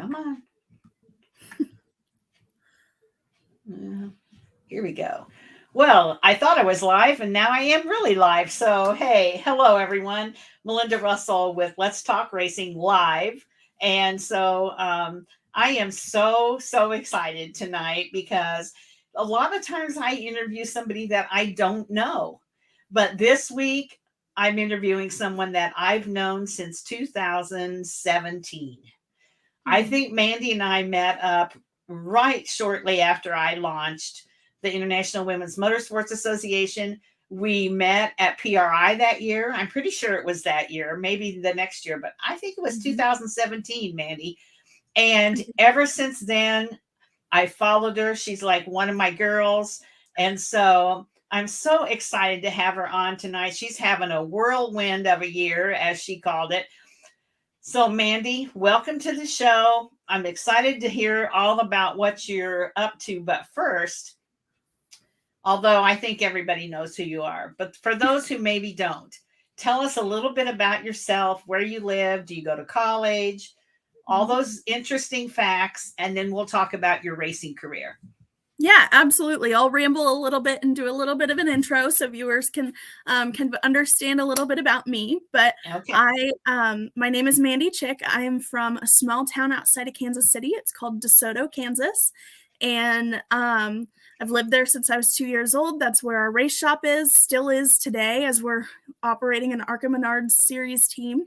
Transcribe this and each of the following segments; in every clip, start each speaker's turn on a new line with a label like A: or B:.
A: Come on. Here we go. Well, I thought I was live and now I am really live. So, hey, hello everyone. Melinda Russell with Let's Talk Racing Live. And I am so excited tonight because a lot of times I interview somebody that I don't know. But this week, I'm interviewing someone that I've known since 2017. I think Mandy and I met up right shortly after I launched the International Women's Motorsports Association. We met at PRI that year. I'm pretty sure it was that year, maybe the next year, but I think it was 2017, Mandy. And ever since then, I followed her. She's like one of my girls. And so I'm so excited to have her on tonight. She's having a whirlwind of a year, as she called it. So, Mandy, welcome to the show. I'm excited to hear all about what you're up to. But first, although I think everybody knows who you are, but for those who maybe don't, tell us a little bit about yourself, where you live, do you go to college, all those interesting facts, and then we'll talk about your racing career.
B: Yeah, absolutely. I'll ramble a little bit and do a little bit of an intro so viewers can understand a little bit about me. But okay. My name is Mandy Chick. I am from a small town outside of Kansas City. It's called DeSoto, Kansas. And I've lived there since I was 2 years old. That's where our race shop is, still is today, as we're operating an ARCA Menards Series team.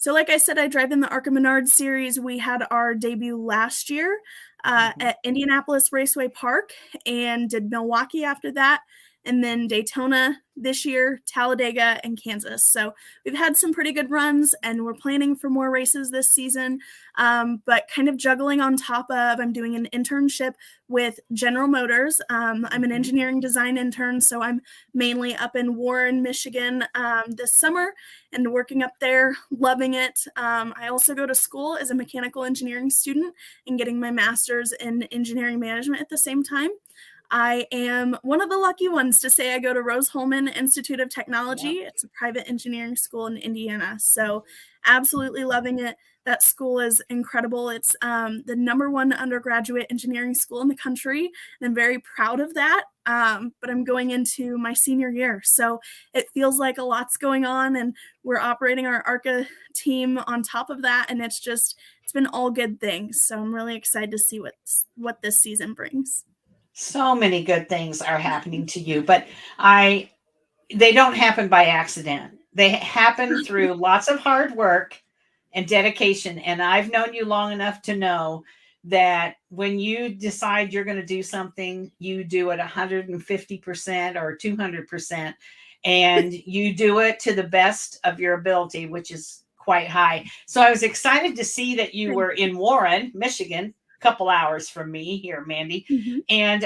B: So like I said, I drive in the ARCA Menards Series. We had our debut last year at Indianapolis Raceway Park and did Milwaukee after that, and then Daytona this year, Talladega, and Kansas. So we've had some pretty good runs, and we're planning for more races this season, but kind of juggling on top of, I'm doing an internship with General Motors. I'm an engineering design intern, so I'm mainly up in Warren, Michigan this summer and working up there, loving it. I also go to school as a mechanical engineering student and getting my master's in engineering management at the same time. I am one of the lucky ones to say I go to Rose-Hulman Institute of Technology. Yeah. It's a private engineering school in Indiana. So absolutely loving it. That school is incredible. It's the #1 undergraduate engineering school in the country, and I'm very proud of that. But I'm going into my senior year, so it feels like a lot's going on, and we're operating our ARCA team on top of that, and it's been all good things. So I'm really excited to see what this season brings.
A: So many good things are happening to you, but they don't happen by accident. They happen through lots of hard work and dedication. And I've known you long enough to know that when you decide you're going to do something, you do it 150% or 200%, and you do it to the best of your ability, which is quite high. So I was excited to see that you were in Warren, Michigan, couple hours from me here, Mandy. And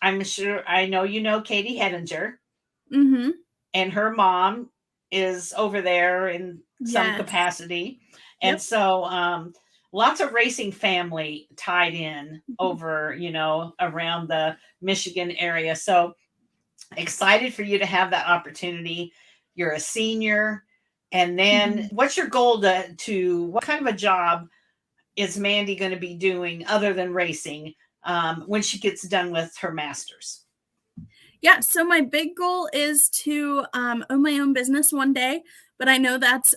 A: I'm sure I know you know Katie Hedinger. And her mom is over there in some capacity. And so lots of racing family tied in over, around the Michigan area. So excited for you to have that opportunity. You're a senior. And then what's your goal to what kind of a job is Mandy going to be doing other than racing when she gets done with her master's?
B: Yeah, so my big goal is to own my own business one day, but I know that's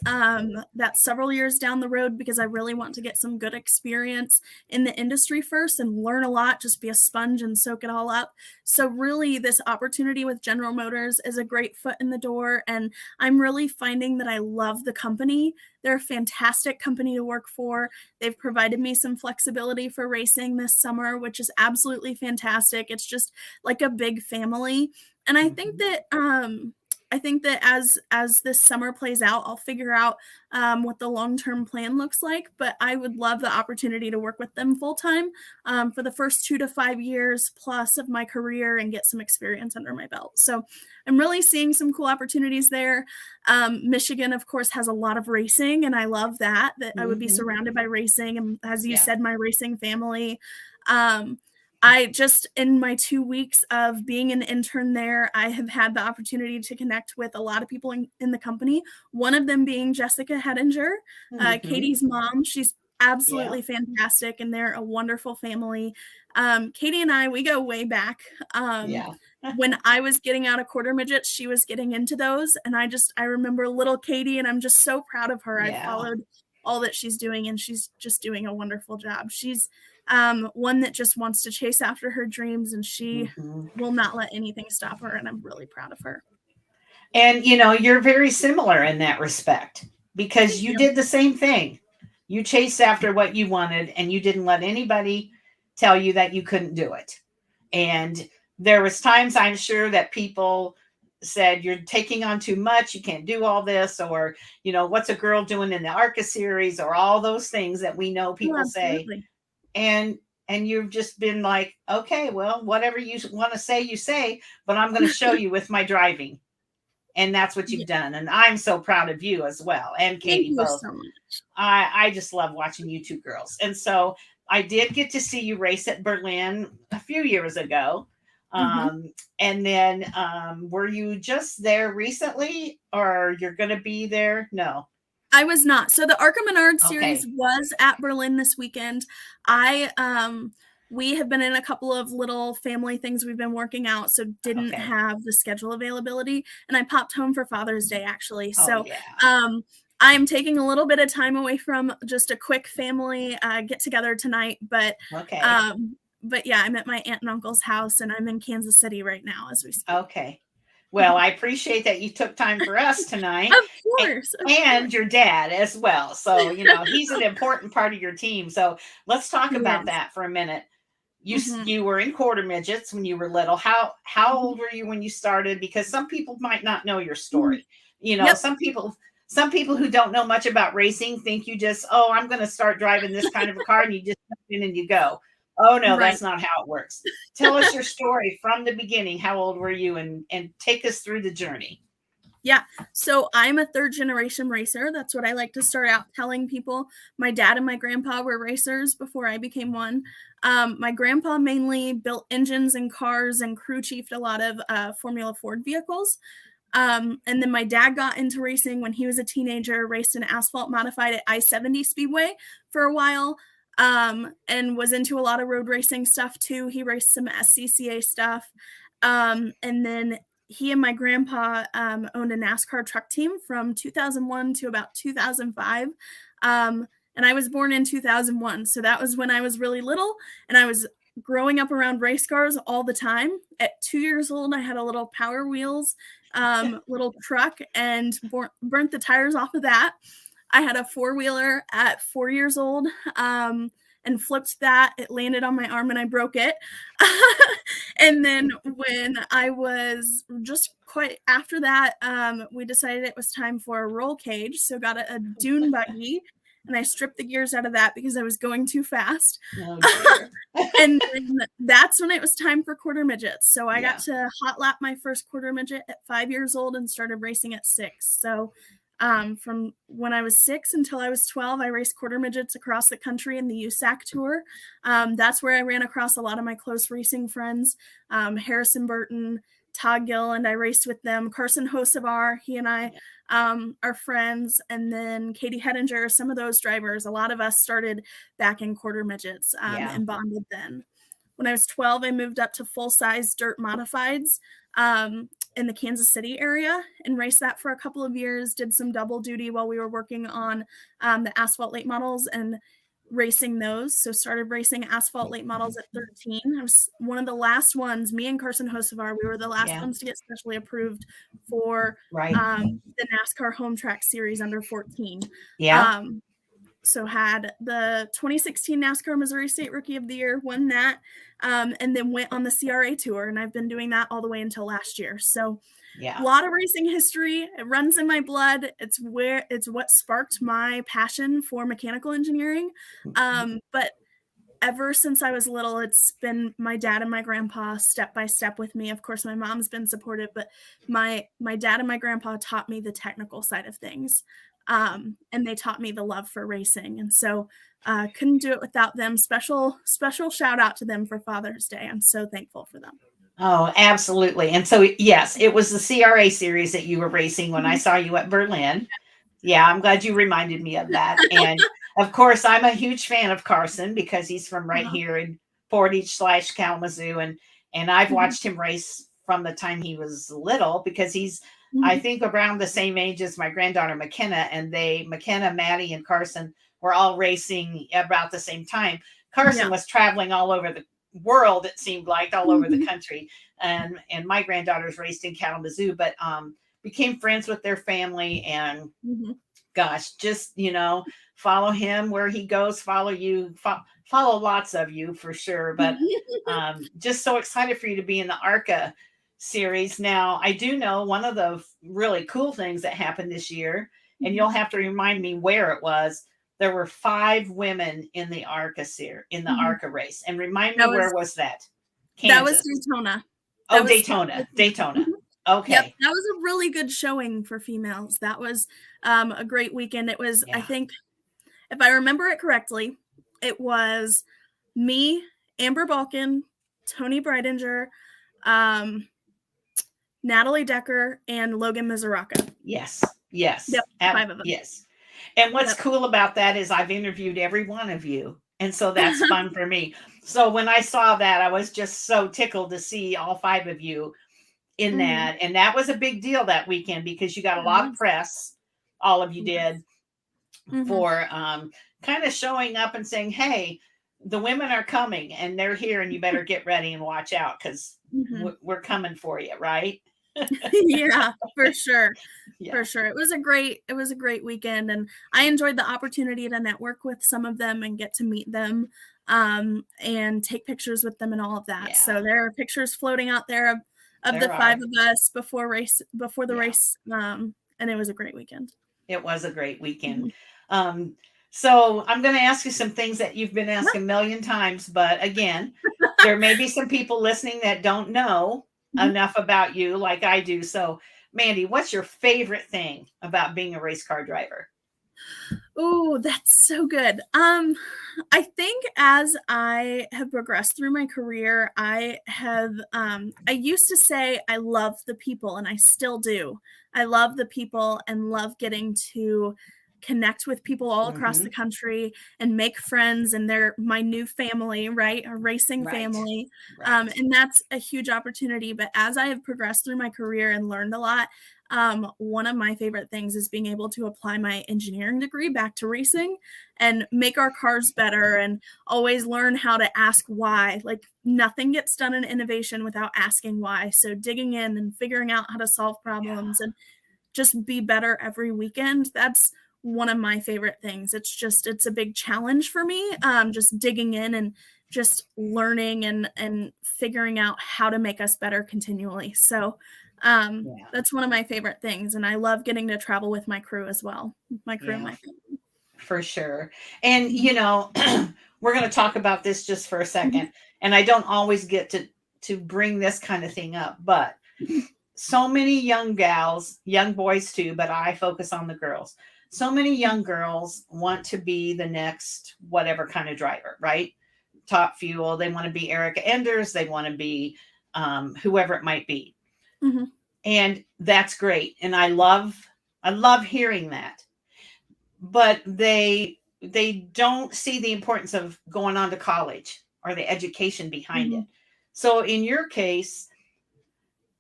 B: several years down the road because I really want to get some good experience in the industry first and learn a lot, just be a sponge and soak it all up. So really this opportunity with General Motors is a great foot in the door, and I'm really finding that I love the company. They're a fantastic company to work for. They've provided me some flexibility for racing this summer, which is absolutely fantastic. It's just like a big family. And I think that as this summer plays out, I'll figure out what the long-term plan looks like. But I would love the opportunity to work with them full-time for the first 2 to 5 years plus of my career and get some experience under my belt. So I'm really seeing some cool opportunities there. Michigan, of course, has a lot of racing, and I love that I would be surrounded by racing. And as you said, my racing family. I just, in my 2 weeks of being an intern there, I have had the opportunity to connect with a lot of people in the company, one of them being Jessica Hedinger, Katie's mom. She's absolutely
A: Yeah.
B: fantastic, and they're a wonderful family. Katie and I, we go way back.
A: Yeah.
B: When I was getting out of quarter midgets, she was getting into those, and I remember little Katie, and I'm just so proud of her. I've
A: Yeah.
B: followed all that she's doing, and she's just doing a wonderful job. She's one that just wants to chase after her dreams, and she
A: Hmm.
B: will not let anything stop her, and I'm really proud of her.
A: And you're very similar in that respect because
B: Thank
A: you
B: you.
A: did the same thing. You chased after what you wanted and you didn't let anybody tell you that you couldn't do it. And there was times I'm sure that people said you're taking on too much, you can't do all this, or what's a girl doing in the ARCA series, or all those things that we know
B: Oh,
A: people say.
B: absolutely.
A: And you've just been like, okay, well, whatever you want to say, you say, but I'm going to show you with my driving. And that's what
B: Yeah,
A: you've done. And I'm so proud of you as well, and
B: thank
A: Katie
B: you
A: both.
B: so much.
A: I just love watching you two girls. And so I did get to see you race at Berlin a few years ago.
B: Mhm.
A: And then were you just there recently, or you're going to be there? No.
B: I was not. So the Arkham Menard series
A: Okay.
B: was at Berlin this weekend. I we have been in a couple of little family things we've been working out, so didn't
A: Okay.
B: have the schedule availability. And I popped home for Father's Day actually.
A: Oh,
B: So
A: yeah.
B: I'm taking a little bit of time away from just a quick family get together tonight,
A: Okay.
B: but yeah, I'm at my aunt and uncle's house, and I'm in Kansas City right now as we speak.
A: Okay. Well, I appreciate that you took time for us tonight,
B: Of course, of
A: and
B: course.
A: your dad as well. So, he's an important part of your team. So, let's talk
B: He
A: about
B: is.
A: that for a minute. You
B: Mhm.
A: you were in quarter midgets when you were little. How
B: Mhm.
A: old were you when you started? Because some people might not know your
B: Mhm.
A: story.
B: Yep.
A: Some people who don't know much about racing think you just, oh, I'm going to start driving this kind of a car, and you just jump in and you go. Oh no,
B: Right.
A: that's not how it works. Tell us your story from the beginning. How old were you, and take us through the journey.
B: Yeah. So I'm a third generation racer. That's what I like to start out telling people. My dad and my grandpa were racers before I became one. My grandpa mainly built engines and cars and crew chiefed a lot of Formula Ford vehicles. And then my dad got into racing when he was a teenager, raced an asphalt modified at I-70 Speedway for a while, and was into a lot of road racing stuff too. He raced some SCCA stuff. And then he and my grandpa owned a NASCAR truck team from 2001 to about 2005. And I was born in 2001. So that was when I was really little, and I was growing up around race cars all the time. At 2 years old, I had a little Power Wheels little truck and burnt the tires off of that. I had a four-wheeler at 4 years old and flipped that. It landed on my arm and I broke it. And then when I was just quite after that, we decided it was time for a roll cage. So got a dune buggy, and I stripped the gears out of that because I was going too fast.
A: Oh dear.
B: And then that's when it was time for quarter midgets. So I got
A: Yeah.
B: to hot lap my first quarter midget at 5 years old and started racing at 6. So from when I was 6 until I was 12, I raced quarter midgets across the country in the USAC tour. That's where I ran across a lot of my close racing friends, Harrison Burton, Todd Gill, and I raced with them. Carson Hosevar, he and I are friends. And then Katie Hedinger, some of those drivers, a lot of us started back in quarter midgets
A: Yeah.
B: and bonded then. When I was 12, I moved up to full-size dirt modifieds in the Kansas City area and raced that for a couple of years, did some double duty while we were working on the asphalt late models and racing those. So started racing asphalt late models at 13. I was one of the last ones, me and Carson Hosevar, we were the last
A: Yeah.
B: ones to get specially approved for
A: Right.
B: the NASCAR home track series under 14.
A: Yeah.
B: So had the 2016 NASCAR Missouri State Rookie of the Year, won that, and then went on the CRA tour. And I've been doing that all the way until last year. So a
A: Yeah.
B: lot of racing history. It runs in my blood. It's what sparked my passion for mechanical engineering. But ever since I was little, it's been my dad and my grandpa step by step with me. Of course, my mom's been supportive, but my dad and my grandpa taught me the technical side of things. And they taught me the love for racing. And so couldn't do it without them. Special shout out to them for Father's Day. I'm so thankful for them.
A: Oh, absolutely. And so, yes, it was the CRA series that you were racing when I saw you at Berlin. Yeah, I'm glad you reminded me of that. And Of course, I'm a huge fan of Carson because he's from right
B: Uh-huh.
A: here in Portage/Kalamazoo, and I've
B: Mhm.
A: watched him race from the time he was little because he's, I
B: Mhm.
A: think, around the same age as my granddaughter McKenna, and McKenna, Maddie, and Carson were all racing about the same time. Carson
B: Yeah.
A: was traveling all over the world, it seemed like, all over the
B: Mhm.
A: country, and my granddaughters raced in Kalamazoo, but became friends with their family, and
B: Mhm.
A: gosh, just follow him where he goes, follow you, follow lots of you for sure. But just so excited for you to be in the ARCA series. Now, I do know one of the really cool things that happened this year, and
B: Mhm.
A: you'll have to remind me where it was. There were 5 women in the
B: Mhm.
A: ARCA race, and remind me,
B: That
A: where
B: was
A: was that?
B: that was
A: Kansas.
B: Daytona.
A: Oh,
B: That was
A: Daytona,
B: Daytona.
A: Daytona.
B: Mhm. Yep,
A: Okay.
B: that was a really good showing for females. That was, a great weekend. It was, I
A: Yeah.
B: think, if I remember it correctly, it was me, Amber Balkin, Tony Breidinger, um, Natalie Decker, and Logan Mizuraka.
A: Yes. Yes.
B: Yep, 5 of us.
A: Yes. And what's
B: Yep.
A: cool about that is I've interviewed every one of you. And so that's fun for me. So when I saw that, I was just so tickled to see all 5 of you in
B: Mhm.
A: that. And that was a big deal that weekend because you got a
B: It
A: lot of
B: was.
A: press, all of you
B: Yes.
A: did,
B: Mhm.
A: for kind of showing up and saying, hey, the women are coming and they're here and you better get ready and watch out because
B: Mhm.
A: we're coming for you, right?
B: Yeah, for sure. For
A: Yeah.
B: sure. It was a great weekend, and I enjoyed the opportunity to network with some of them and get to meet them, and take pictures with them and all of that.
A: Yeah.
B: So there are pictures floating out there of the
A: There
B: 5
A: are.
B: of us before the
A: Yeah.
B: race, and it was a great weekend.
A: It was a great weekend.
B: Mhm.
A: Um, so I'm going to ask you some things that you've been asked
B: Yeah.
A: a million times, but again, there may be some people listening that don't know
B: Mhm.
A: enough about you like I do. So, Mandy, what's your favorite thing about being a race car driver?
B: Ooh, that's so good. I think as I have progressed through my career, I used to say I love the people, and I still do. I love the people and love getting to connect with people all across the
A: Mm-hmm.
B: country and make friends, and they're my new family, right? A racing
A: Right.
B: family.
A: Right.
B: And that's a huge opportunity. But as I have progressed through my career and learned a lot, one of my favorite things is being able to apply my engineering degree back to racing and make our cars better and always learn how to ask why. Like nothing gets done in innovation without asking why. So digging in and figuring out how to solve
A: Yeah.
B: problems and just be better every weekend. That's one of my favorite things. It's a big challenge for me. Just digging in and just learning and figuring out how to make us better continually. So
A: Yeah.
B: that's one of my favorite things, and I love getting to travel with my crew as well. My crew and
A: Yeah.
B: my family.
A: For sure. And,
B: Mhm.
A: we're going to talk about this just for a
B: Mhm.
A: second. And I don't always get to bring this kind of thing up, but so many young gals, young boys too, but I focus on the girls. So many young girls want to be the next whatever kind of driver, right? Top Fuel. They want to be Erica Enders. They want to be whoever it might be,
B: Mhm.
A: and that's great. And I love hearing that. But they don't see the importance of going on to college or the education behind it.
B: Mhm.
A: So in your case,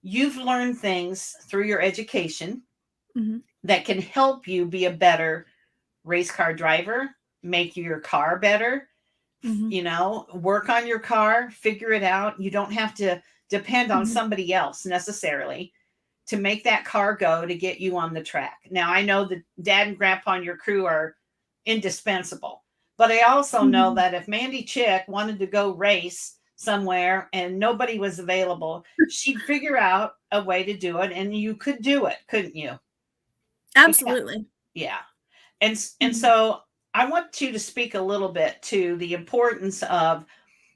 A: you've learned things through your education
B: Mhm.
A: that can help you be a better race car driver, make your car better,
B: Mhm.
A: work on your car, figure it out. You don't have to depend on
B: Mhm.
A: somebody else necessarily to make that car go to get you on the track. Now, I know that dad and grandpa and your crew are indispensable, but I also know
B: Mhm.
A: that if Mandy Chick wanted to go race somewhere and nobody was available, she'd figure out a way to do it, and you could do it, couldn't you? Because,
B: Absolutely.
A: yeah. And
B: Mhm.
A: so I want you to speak a little bit to the importance of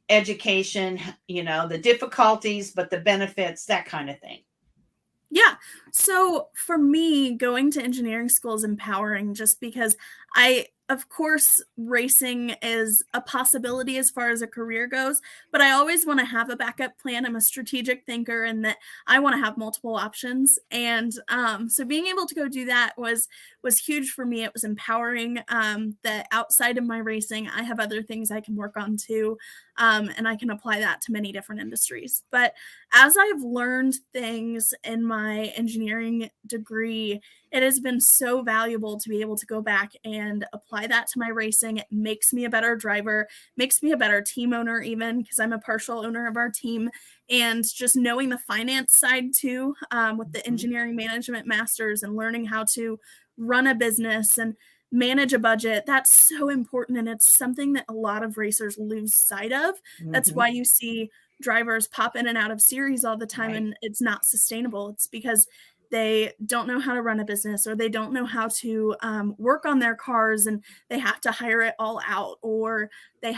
A: education, the difficulties, but the benefits, that kind of thing.
B: Yeah. So for me, going to engineering school is empowering just because of course, racing is a possibility as far as a career goes, but I always want to have a backup plan. I'm a strategic thinker and that I want to have multiple options. And so being able to go do that was huge for me. It was empowering that outside of my racing, I have other things I can work on too. And I can apply that to many different industries. But as I've learned things in my engineering degree, it has been so valuable to be able to go back and apply that to my racing. It makes me a better driver, makes me a better team owner, even because I'm a partial owner of our team. And just knowing the finance side too, with the engineering management masters and learning how to run a business and manage a budget, that's so important. And it's something that a lot of racers lose sight of. That's why you see drivers pop in and out of series all the time, and it's not sustainable. It's because they don't know how to run a business, or they don't know how to work on their cars, and they have to hire it all out, or they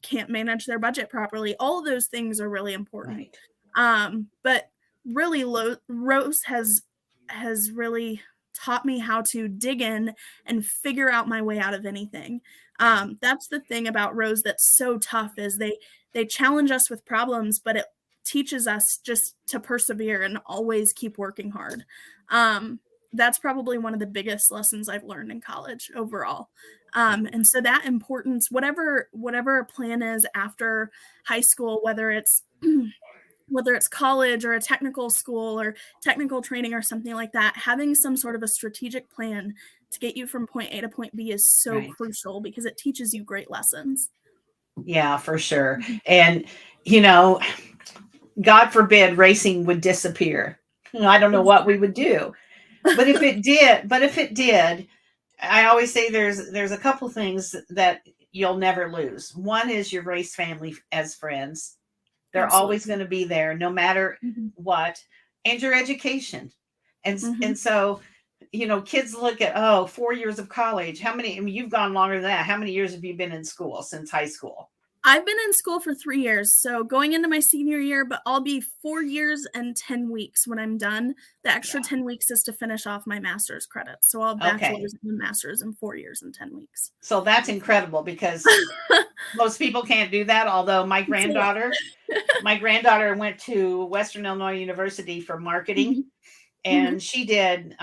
B: can't manage their budget properly. All of those things are really important. But really, Rose has really taught me how to dig in and figure out my way out of anything. That's the thing about Rose that's so tough, is they challenge us with problems, but it teaches us just to persevere and always keep working hard. That's probably one of the biggest lessons I've learned in college overall. And so that importance, whatever a plan is after high school, whether it's college or a technical school or technical training or something like that, having some sort of a strategic plan to get you from point A to point B is so crucial, because it teaches you great lessons.
A: Yeah, for sure. And, you know, God forbid racing would disappear. I don't know what we would do. But if it did, I always say there's a couple things that you'll never lose. One is your race family as friends. They're always going to be there no matter what, and your education. And so, you know, kids look at 4 years of college. How many? I mean, you've gone longer than that. How many years have you been in school since high school?
B: I've been in school for 3 years, so going into my senior year, but I'll be 4 years and 10 weeks when I'm done. The extra 10 weeks is to finish off my master's credits. So I'll have bachelor's and master's in 4 years and 10 weeks.
A: So that's incredible, because most people can't do that. Although my granddaughter went to Western Illinois University for marketing, and she did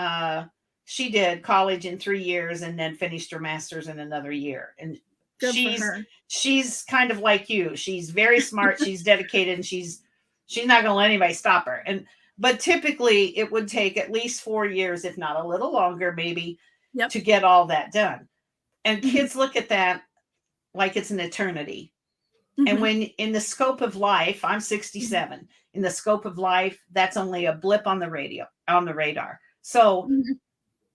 A: college in 3 years and then finished her master's in another year. And she's kind of like you. She's very smart. She's dedicated, and she's not going to let anybody stop her. But typically it would take at least 4 years, if not a little longer, maybe, to get all that done. And kids look at that like it's an eternity. And when in the scope of life, I'm 67. In the scope of life, that's only a blip on the radar. So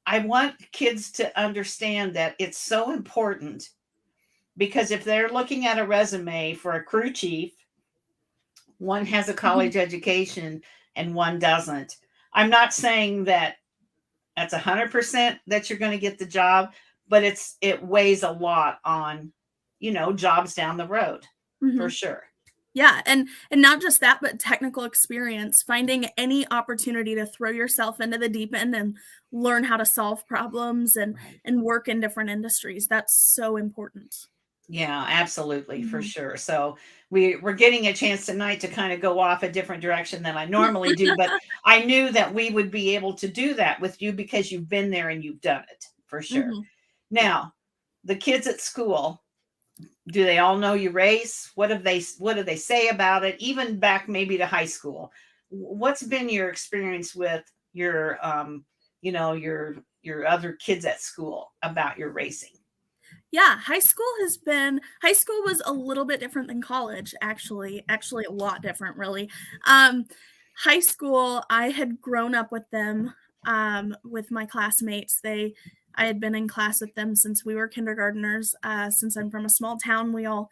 A: I want kids to understand that it's so important. Because if they're looking at a resume for a crew chief, one has a college education and one doesn't. I'm not saying that that's 100% that you're going to get the job, but it weighs a lot on, you know, jobs down the road, for sure.
B: Yeah, and not just that, but technical experience, finding any opportunity to throw yourself into the deep end and learn how to solve problems and work in different industries. That's so important.
A: Yeah, absolutely, for sure. So we're getting a chance tonight to kind of go off a different direction than I normally do, but I knew that we would be able to do that with you because you've been there and you've done it, for sure. Now, the kids at school, do they all know you race? What do they say about it? Even back maybe to high school, what's been your experience with your your other kids at school about your racing?
B: Yeah, high school was a little bit different than college, actually a lot different, really. High school, I had grown up with them, with my classmates. I had been in class with them since we were kindergartners. Since I'm from a small town, we all,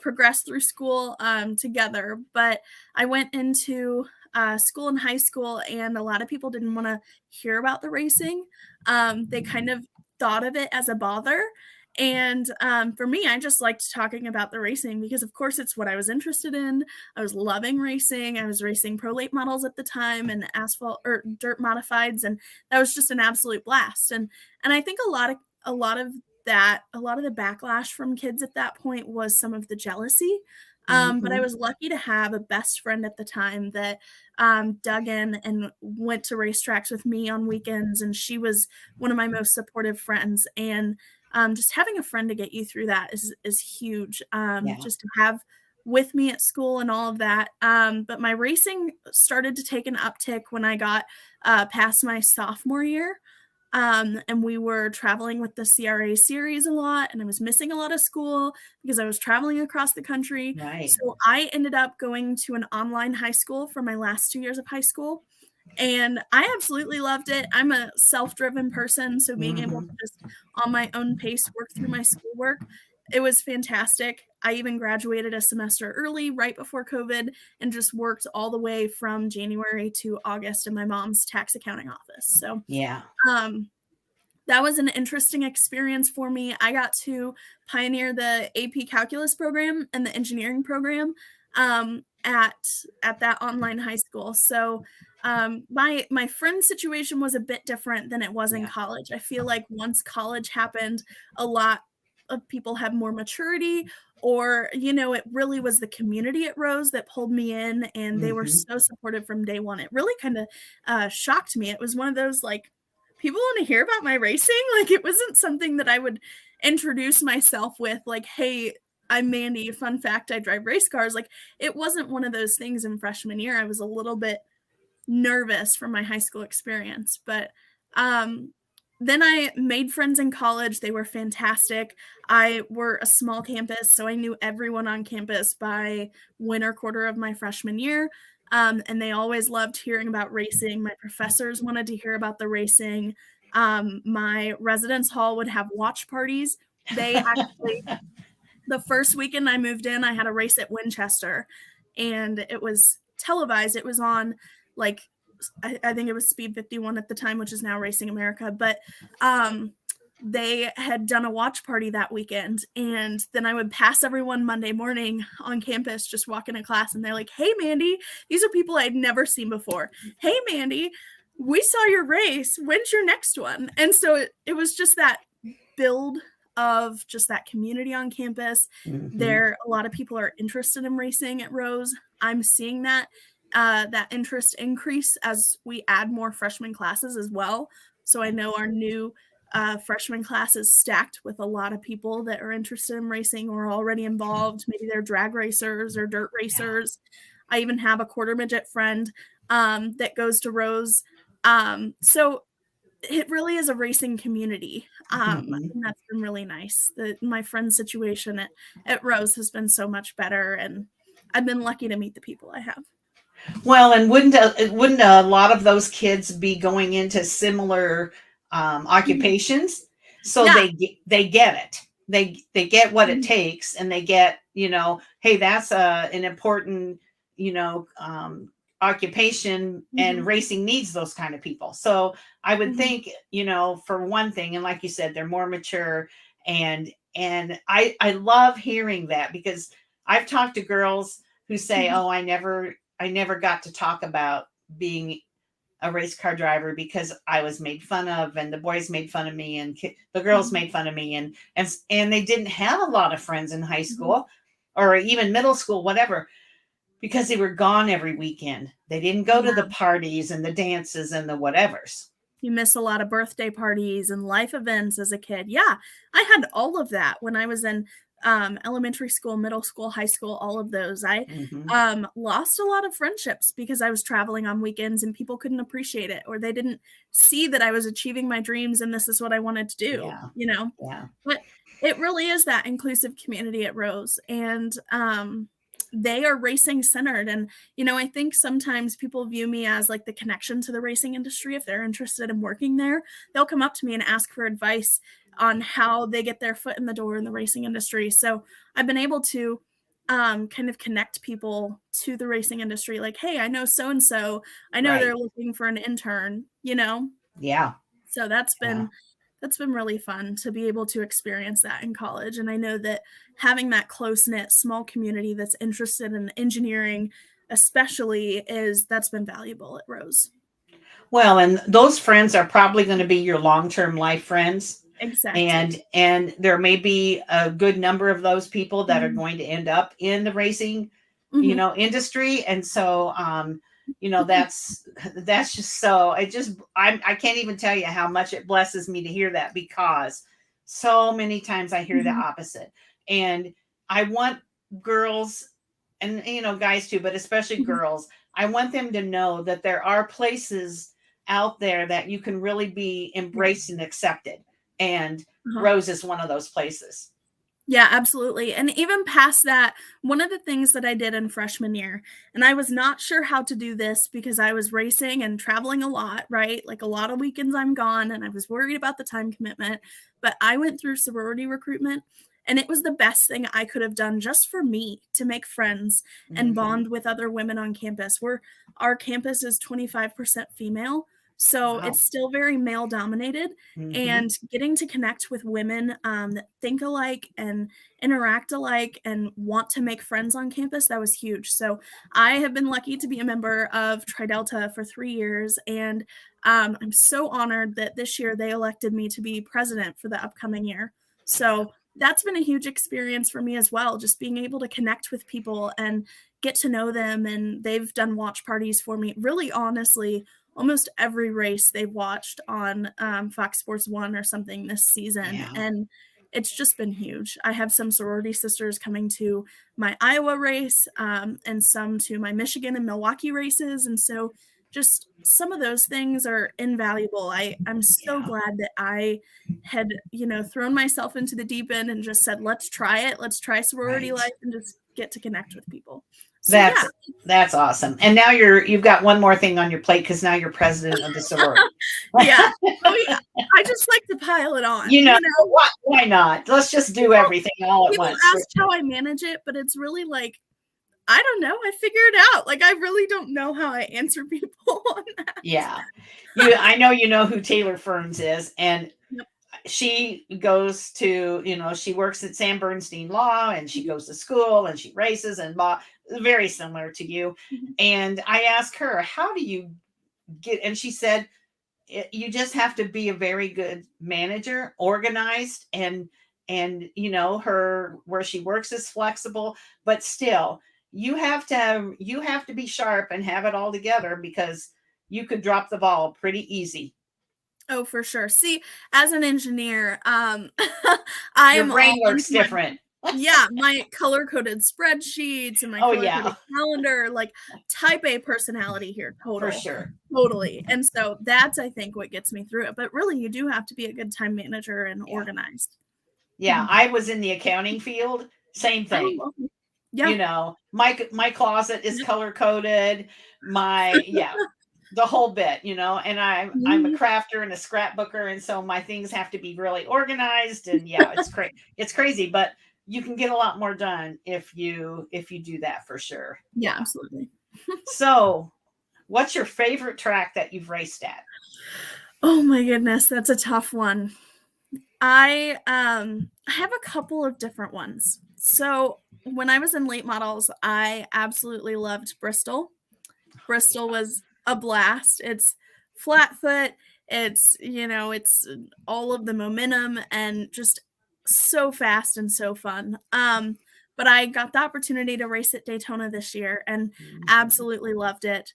B: progressed through school together. But I went into school in high school, and a lot of people didn't want to hear about the racing. They kind of thought of it as a bother. And for me, I just liked talking about the racing because, of course, it's what I was interested in. I was loving racing. I was racing pro late models at the time and asphalt or dirt modifieds, and that was just an absolute blast. And I think a lot of a lot of the backlash from kids at that point was some of the jealousy. But I
A: Mhm.
B: was lucky to have a best friend at the time that dug in and went to racetracks with me on weekends, and she was one of my most supportive friends. And just having a friend to get you through that is huge.
A: Yeah.
B: Just to have with me at school and all of that. But my racing started to take an uptick when I got past my sophomore year. And we were traveling with the CRA series a lot, and I was missing a lot of school because I was traveling across the country.
A: Right.
B: So I ended up going to an online high school for my last 2 years of high school. And I absolutely loved it. I'm a self-driven person, so being able to
A: Mhm.
B: just on my own pace work through my schoolwork, it was fantastic. I even graduated a semester early right before COVID and just worked all the way from January to August in my mom's tax accounting office. So,
A: Yeah.
B: um, that was an interesting experience for me. I got to pioneer the AP Calculus program and the engineering program at that online high school. So my friend situation was a bit different than it was in
A: Yeah.
B: college. I feel like once college happened, a lot of people had more maturity, or it really was the community at Rose that pulled me in, and they were
A: Mhm.
B: so supportive from day one. It really kind of shocked me. It was one of those like, people want to hear about my racing? Like, it wasn't something that I would introduce myself with, like, hey, I'm Mandy. Fun fact, I drive race cars. Like, it wasn't one of those things in freshman year. I was a little bit nervous from my high school experience. But um, then I made friends in college. They were fantastic. I were a small campus, so I knew everyone on campus by winter quarter of my freshman year. And they always loved hearing about racing. My professors wanted to hear about the racing. My residence hall would have watch parties. They actually, the first weekend I moved in, I had a race at Winchester, and it was televised. It was on, like, I think it was Speed 51 at the time, which is now Racing America. But they had done a watch party that weekend. And then I would pass everyone Monday morning on campus, just walking to class. And they're like, hey, Mandy, these are people I'd never seen before. Hey, Mandy, we saw your race. When's your next one? And so it was just that build of just that community on campus.
A: Mhm.
B: There, a lot of people are interested in racing at Rose. I'm seeing that interest increase as we add more freshman classes as well. So I know our new freshman class is stacked with a lot of people that are interested in racing or already involved. Maybe they're drag racers or dirt
A: Yeah.
B: racers. I even have a quarter midget friend that goes to Rose. So it really is a racing community.
A: Mhm.
B: And that's been really nice. My friend's situation at Rose has been so much better, and I've been lucky to meet the people I have.
A: Well, and wouldn't a lot of those kids be going into similar
B: Mhm.
A: occupations? So
B: Yeah.
A: they get it. They get what it
B: Mhm.
A: takes, and they get, hey, that's an important occupation, and
B: Mhm.
A: racing needs those kind of people. So I would
B: Mhm.
A: think, for one thing, and like you said, they're more mature, and I love hearing that, because I've talked to girls who say,
B: Mhm.
A: "Oh, I never got to talk about being a race car driver because I was made fun of, and the boys made fun of me, and the girls
B: Mhm.
A: made fun of me, and they didn't have a lot of friends in high
B: Mhm.
A: school or even middle school, whatever, because they were gone every weekend. They didn't go to the
B: Yeah.
A: parties and the dances and the whatevers."
B: You miss a lot of birthday parties and life events as a kid. Yeah, I had all of that when I was in elementary school, middle school, high school, all of those. I
A: Hmm.
B: lost a lot of friendships because I was traveling on weekends and people couldn't appreciate it, or they didn't see that I was achieving my dreams and this is what I wanted to
A: Yeah.
B: do.
A: Yeah.
B: But it really is that inclusive community at Rose. And they are racing centered. And I think sometimes people view me as like the connection to the racing industry. If they're interested in working there, they'll come up to me and ask for advice on how they get their foot in the door in the racing industry. So I've been able to kind of connect people to the racing industry. Like, hey, I know so and so. I know
A: Right.
B: they're looking for an intern.
A: Yeah.
B: So that's
A: Yeah.
B: been that's been really fun to be able to experience that in college. And I know that having that close-knit small community that's interested in engineering especially is that's been valuable at Rose.
A: Well, and those friends are probably going to be your long-term life friends.
B: Exactly.
A: And there may be a good number of those people that are
B: Mhm.
A: going to end up in the racing,
B: Mhm.
A: industry. And so that's just so it just I can't even tell you how much it blesses me to hear that, because so many times I hear the
B: Mhm.
A: opposite. And I want girls, and guys too, but especially
B: Mhm.
A: girls, I want them to know that there are places out there that you can really be
B: Yeah.
A: embraced and accepted. And
B: Uh-huh.
A: Rose is one of those places.
B: Yeah, absolutely. And even past that, one of the things that I did in freshman year, and I was not sure how to do this because I was racing and traveling a lot, right? Like a lot of weekends I'm gone and I was worried about the time commitment, but I went through sorority recruitment and it was the best thing I could have done just for me to make friends and
A: Hmm.
B: bond with other women on campus. Our campus is 25% female, so
A: Wow.
B: it's still very male dominated,
A: Hmm.
B: and getting to connect with women that think alike and interact alike and want to make friends on campus, that was huge. So I have been lucky to be a member of Tri Delta for 3 years, and I'm so honored that this year they elected me to be president for the upcoming year.
A: Yeah.
B: So that's been a huge experience for me as well, just being able to connect with people and get to know them. And they've done watch parties for me. Really, honestly, almost every race they've watched on Fox Sports 1 or something this season.
A: Yeah.
B: And it's just been huge. I have some sorority sisters coming to my Iowa race and some to my Michigan and Milwaukee races. And so just some of those things are invaluable. I'm so
A: Yeah.
B: glad that I had, thrown myself into the deep end and just said, let's try it. Let's try sorority
A: Right.
B: life and just get to connect with people. So
A: That's
B: yeah.
A: that's awesome. And now you've got one more thing on your plate, because now you're president of the sorority.
B: Yeah. Oh yeah. I just like to pile it on.
A: you know why not? Let's just do
B: People
A: everything all at
B: people
A: once.
B: ask how I manage it, but it's really like, I don't know, I figure it out. Like, I really don't know how I answer people on that.
A: Yeah. I know who Taylor Ferns is, and
B: Yep.
A: she goes to, she works at Sam Bernstein Law, and she
B: Mhm,
A: goes to school, and she races and law, very similar to you.
B: mhm.
A: And I asked her, how do you and she said, you just have to be a very good manager, organized, and her where she works is flexible, but still you have to be sharp and have it all together, because you could drop the ball pretty easy.
B: Oh, for sure. See, as an engineer, I
A: Your
B: am all
A: brain
B: into
A: works
B: my
A: different.
B: yeah, my color-coded spreadsheets and my
A: Oh yeah,
B: color-coded calendar, like, type A personality here,
A: for sure.
B: totally, and so that's, I think, what gets me through it, but really, you do have to be a good time manager and
A: Yeah.
B: organized.
A: Yeah,
B: Mhm.
A: I was in the accounting field, same thing.
B: Oh, okay. Yeah.
A: My closet is
B: Yep.
A: color coded. My Yeah, the whole bit, and I'm a
B: Mhm.
A: crafter and a scrapbooker, and so my things have to be really organized. And yeah, it's crazy, but you can get a lot more done if you do that, for sure.
B: Yeah,
A: Yeah.
B: absolutely.
A: So, what's your favorite track that you've raced at?
B: Oh my goodness, that's a tough one. I have a couple of different ones. So, when I was in late models, I absolutely loved Bristol. Bristol was a blast. It's flat foot, it's all of the momentum and just so fast and so fun. But I got the opportunity to race at Daytona this year and
A: Mhm.
B: absolutely loved it.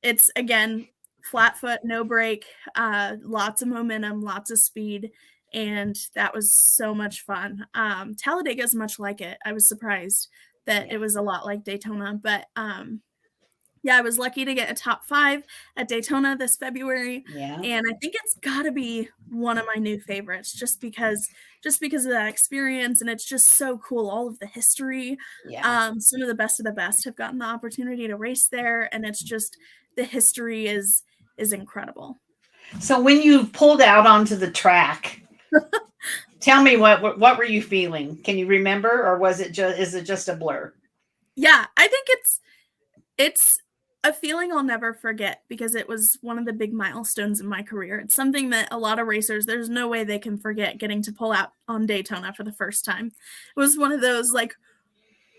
B: It's again flat foot, no brake, lots of momentum, lots of speed, and that was so much fun. Talladega is much like it. I was surprised that
A: Yeah.
B: it was a lot like Daytona, but yeah, I was lucky to get a top 5 at Daytona this February,
A: Yeah.
B: and I think it's gotta be one of my new favorites just because of that experience, and it's just so cool, all of the history.
A: Yeah.
B: Some of the best have gotten the opportunity to race there, and it's just the history is incredible.
A: So when you pulled out onto the track, tell me what were you feeling? Can you remember, or was it just is it just a blur?
B: Yeah, I think it's a feeling I'll never forget because it was one of the big milestones in my career. It's something that a lot of racers, there's no way they can forget getting to pull out on Daytona for the first time. It was one of those like,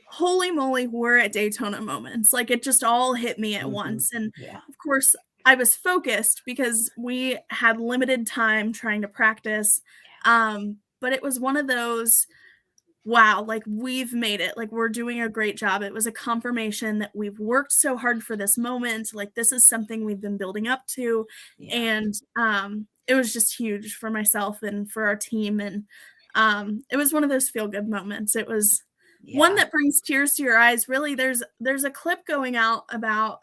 B: holy moly, we're at Daytona moments. Like it just all hit me at once. And
A: Yeah.
B: of course, I was focused because we had limited time trying to practice. But it was one of those, wow, like we've made it. Like we're doing a great job. It was a confirmation that we've worked so hard for this moment. Like this is something we've been building up to.
A: Yeah.
B: And it was just huge for myself and for our team. And it was one of those feel good moments. It was one
A: Yeah.
B: that brings tears to your eyes. Really, there's a clip going out about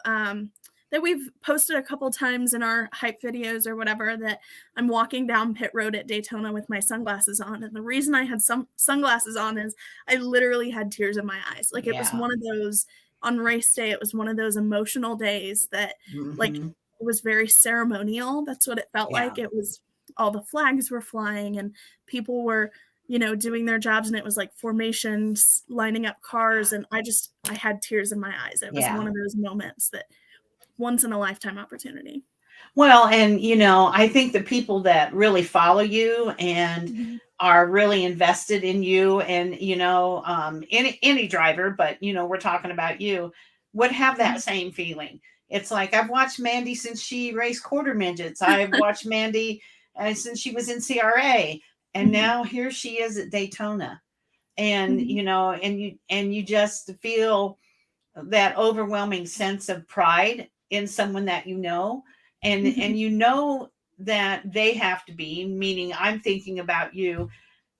B: that we've posted a couple times in our hype videos or whatever, that I'm walking down pit road at Daytona with my sunglasses on. And the reason I had some sunglasses on is I literally had tears in my eyes. Like it was
A: Yeah.
B: one of those, on race day, it was one of those emotional days that like
A: Mm-hmm.
B: it was very ceremonial. That's what it felt
A: Yeah.
B: like. It was, all the flags were flying and people were, doing their jobs, and it was like formations, lining up cars. And I had tears in my eyes. It was
A: Yeah.
B: one of those moments that once in a lifetime opportunity.
A: Well, and I think the people that really follow you and
B: Mm-hmm.
A: are really invested in you, and any driver, but we're talking about you, would have that same feeling. It's like I've watched Mandy since she raced quarter midgets. I've watched Mandy since she was in CRA, and
B: Mm-hmm.
A: now here she is at Daytona, and
B: Mm-hmm.
A: you just feel that overwhelming sense of pride in someone that and that they have to be, meaning I'm thinking about you,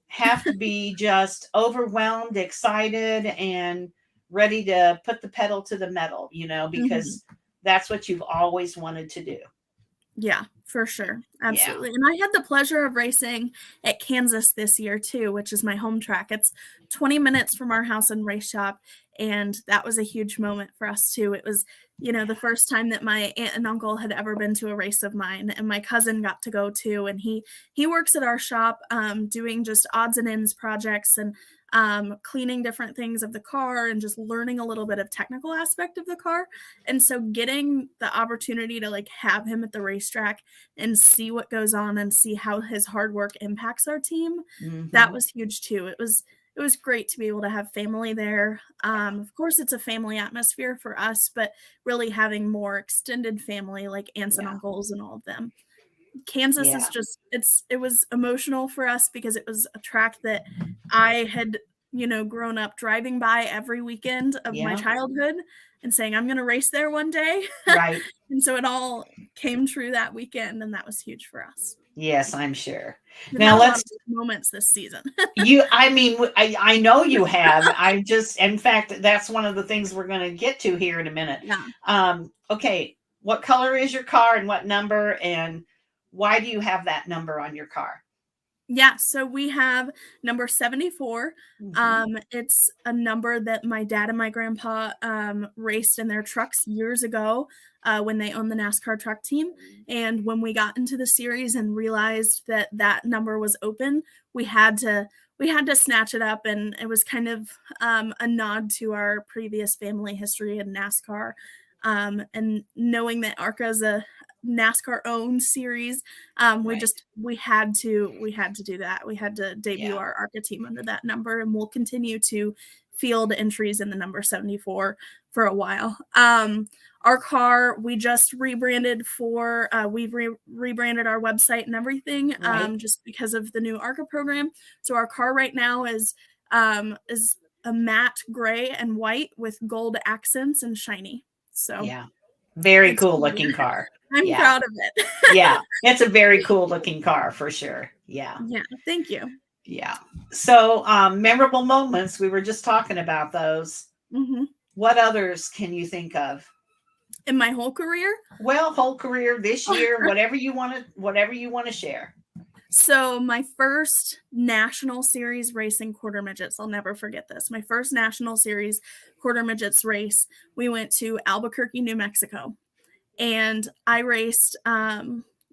A: have to be just overwhelmed, excited, and ready to put the pedal to the metal,
B: Mm-hmm.
A: because that's what you've always wanted to do.
B: Yeah, for sure.
A: Yeah.
B: Absolutely. And I had the pleasure of racing at Kansas this year too, which is my home track. It's 20 minutes from our house and race shop. And that was a huge moment for us too. It was, the first time that my aunt and uncle had ever been to a race of mine, and my cousin got to go too. And he works at our shop, doing just odds and ends projects and cleaning different things of the car and just learning a little bit of technical aspect of the car. And so getting the opportunity to like have him at the racetrack and see what goes on and see how his hard work impacts our team, that
A: Mm-hmm.
B: was huge too. It was great to be able to have family there. Of course, it's a family atmosphere for us, but really having more extended family like aunts and
A: Yeah.
B: uncles and all of them. Kansas is
A: Yeah.
B: just, it was emotional for us because it was a track that I had, grown up driving by every weekend of my
A: Yeah.
B: childhood and saying, I'm going to race there one day.
A: Right.
B: And so it all came true that weekend, and that was huge for us.
A: Yes, I'm sure.
B: We've
A: Now
B: had a lot
A: let's
B: of moments this season.
A: I mean, I know you have. I just, in fact, that's one of the things we're going to get to here in a minute.
B: Yeah.
A: Okay. What color is your car and what number, and why do you have that number on your car?
B: Yeah, so we have number 74.
A: Mm-hmm.
B: It's a number that my dad and my grandpa raced in their trucks years ago when they owned the NASCAR truck team. And when we got into the series and realized that that number was open, we had to snatch it up, and it was kind of a nod to our previous family history in NASCAR. And knowing that ARCA is a NASCAR owned series,
A: Right.
B: we had to do that. We had to debut
A: Yeah.
B: our ARCA team under that number, and we'll continue to field entries in the number 74 for a while. Our car, we just rebranded we've rebranded our website and everything,
A: Right.
B: just because of the new ARCA program. So our car right now is a matte gray and white with gold accents and shiny. So
A: Yeah. Very
B: it's
A: cool
B: cool.
A: looking car.
B: I'm
A: Yeah.
B: proud of it.
A: Yeah. It's a very cool looking car for sure. Yeah.
B: Yeah, thank you.
A: Yeah. So, memorable moments, we were just talking about those.
B: Mhm.
A: What others can you think of?
B: In my whole career?
A: Well, whole career, this year, whatever you want to share.
B: So my first national series racing quarter midgets, I'll never forget this. My first national series quarter midgets race, we went to Albuquerque, New Mexico, and I raced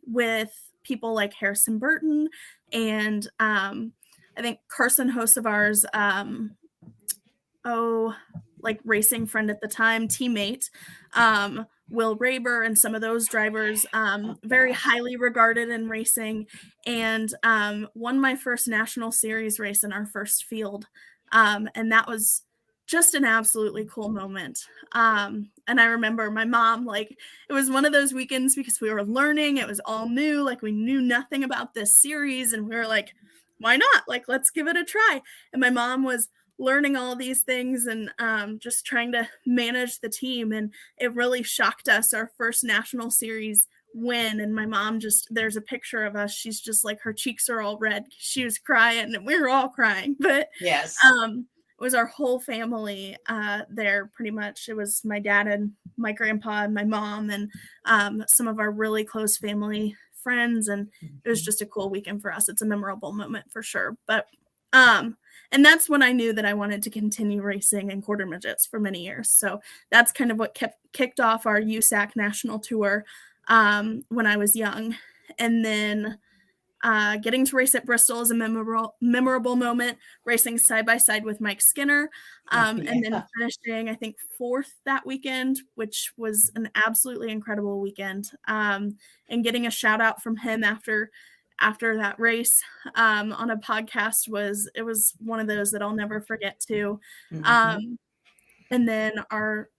B: with people like Harrison Burton and I think Carson Hocevar's like racing friend at the time, teammate, Will Raber and some of those drivers, very
A: Gosh.
B: highly regarded in racing, and won my first national series race in our first field. And that was just an absolutely cool moment. And I remember my mom, like, it was one of those weekends because we were learning, it was all new, like, we knew nothing about this series, and we were like, why not? Like, let's give it a try. And my mom was learning all these things and just trying to manage the team. And it really shocked us, our first national series win. And my mom just, there's a picture of us. She's just like, her cheeks are all red. She was crying and we were all crying. But
A: Yes.
B: it was our whole family there pretty much. It was my dad and my grandpa and my mom and some of our really close family friends. And it was just a cool weekend for us. It's a memorable moment for sure. But and that's when I knew that I wanted to continue racing in quarter midgets for many years. So that's kind of what kicked off our USAC national tour when I was young. And then getting to race at Bristol is a memorable moment, racing side by side with Mike Skinner, and then finishing, I think, 4th that weekend, which was an absolutely incredible weekend. And getting a shout out from him after that race on a podcast was one of those that I'll never forget too. And then our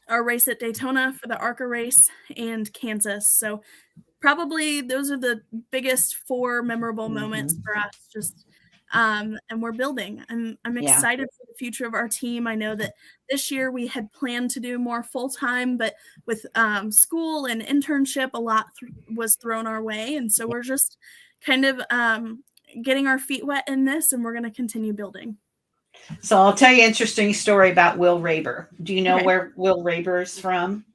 B: race at Daytona for the ARCA race and Kansas. So probably those are the biggest 4 memorable moments for us. Just and we're building. I'm excited for the future of our team. I know that this year we had planned to do more full time, but with school and internship, a lot was thrown our way, and so we're just kind of getting our feet wet in this, and we're going to continue building.
A: So I'll tell you an interesting story about Will Raber. Do you know where Will Raber is from?